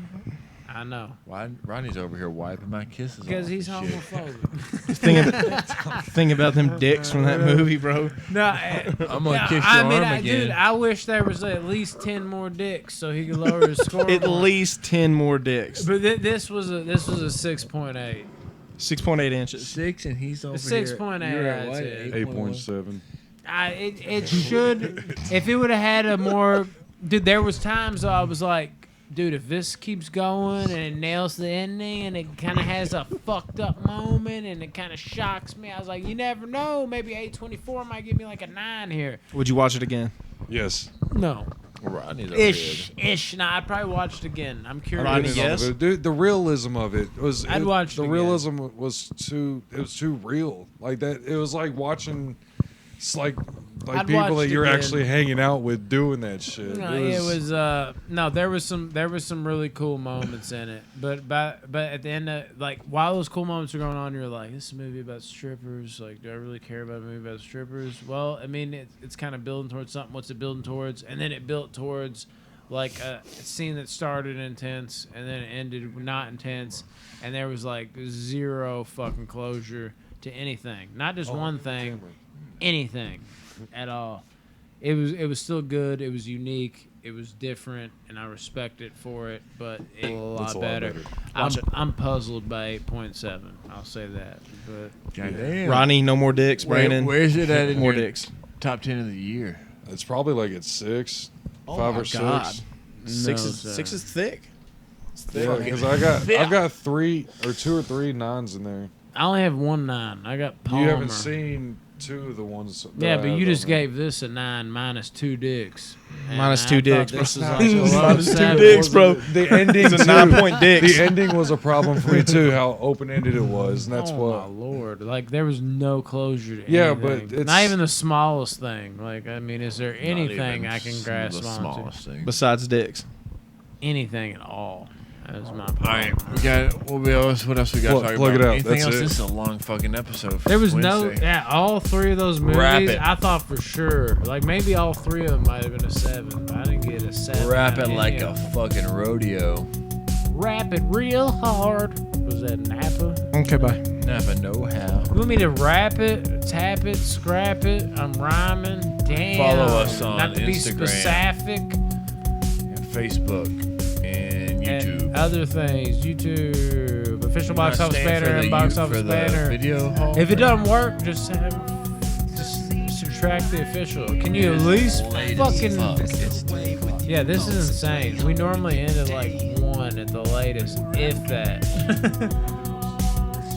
I know. Why Ronnie's over here wiping my kisses because off he's and homophobic. Think about them dicks from that movie, bro. No, I'm gonna kiss your arm again. Dude, I wish there was at least 10 more dicks so he could lower his score. At least 10 more dicks. But this was a 6.8. 6.8 inches. 6, and he's over 6.8. You're at what? 8.7. It should. If it would have had a more, dude. There was times I was like, dude, if this keeps going and it nails the ending and it kind of has a fucked up moment and it kind of shocks me, I was like, you never know. Maybe 824 might give me like a 9 here. Would you watch it again? Yes. No. Ronnie's Ish. Nah, I'd probably watch it again. I'm curious. Ronnie, yes. Dude, the realism of it was. I'd watch it the again. realism was too. It was too real. Like that. It was like watching. It's like I'd people watch that it you're again. actually hanging out with doing that shit. No, there was some really cool moments in it, but at the end of like while those cool moments are going on, you're like, this is a movie about strippers. Like, do I really care about a movie about strippers? Well, I mean, it's kind of building towards something. What's it building towards? And then it built towards like a scene that started intense and then it ended not intense, and there was like zero fucking closure to anything. Not just one thing. Anything at all. It was still good. It was unique. It was different, and I respect it for it. But a lot better. I'm puzzled by 8.7. I'll say that. But goddamn, Ronnie, no more dicks. Brandon, where's it at in more your dicks? Top 10 of the year. It's probably like at 6, 5 or 6. Six is thick. It's thick. Yeah, because I've got 3 or 2 or 3 9s in there. I only have 1 9. I got Palmer. You haven't seen 2 of the ones. Yeah, but you just gave this a 9 minus 2 dicks. Minus 2 dicks, bro. This is like minus 2 dicks, bro. The ending is a 9-point dicks. The ending was a problem for me too. How open ended it was, and that's what. Oh my lord! Like there was no closure to Yeah, anything. but it's not even the smallest thing. Like I mean, is there anything I can grasp onto besides dicks? Anything at all? That's my point. All right, what else we got to talk plug about? it out. Anything That's else? it. This is a long fucking episode. There was Wednesday. all 3 of those movies. Wrap it. I thought for sure, like maybe all 3 of them might have been a 7, but I didn't get a 7. Wrap it like a fucking rodeo. Wrap it real hard. Was that Napa? Okay, bye. Napa know how. You want me to rap it, tap it, scrap it? I'm rhyming. Damn. Follow us on Not to be Instagram. specific. And Facebook and YouTube. And other things. YouTube. Official You're Box not Office staying for Banner the and Box you- Office for the Banner. video haul? If it doesn't work, just subtract the official. Can you at least fucking... Yeah, this is insane. We normally end at like 1 at the latest, if that.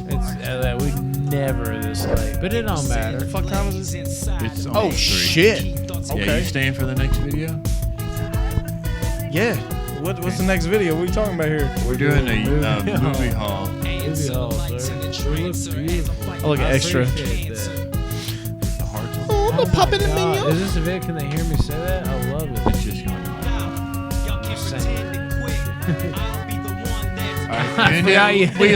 It's we never this late, but it don't matter. What the fuck time is it? It's Oh almost 3. shit! Yeah, Okay. you staying for the next video? Yeah. What's the next video? What are you talking about here? We're doing a movie haul. Movie haul, sir. We look beautiful. I look extra. appreciate that. Oh, I'm a pop in the God, menu. is this a vid? Can they hear me say that? I love it. It's just going I'm saying. All right, I and forgot then you- we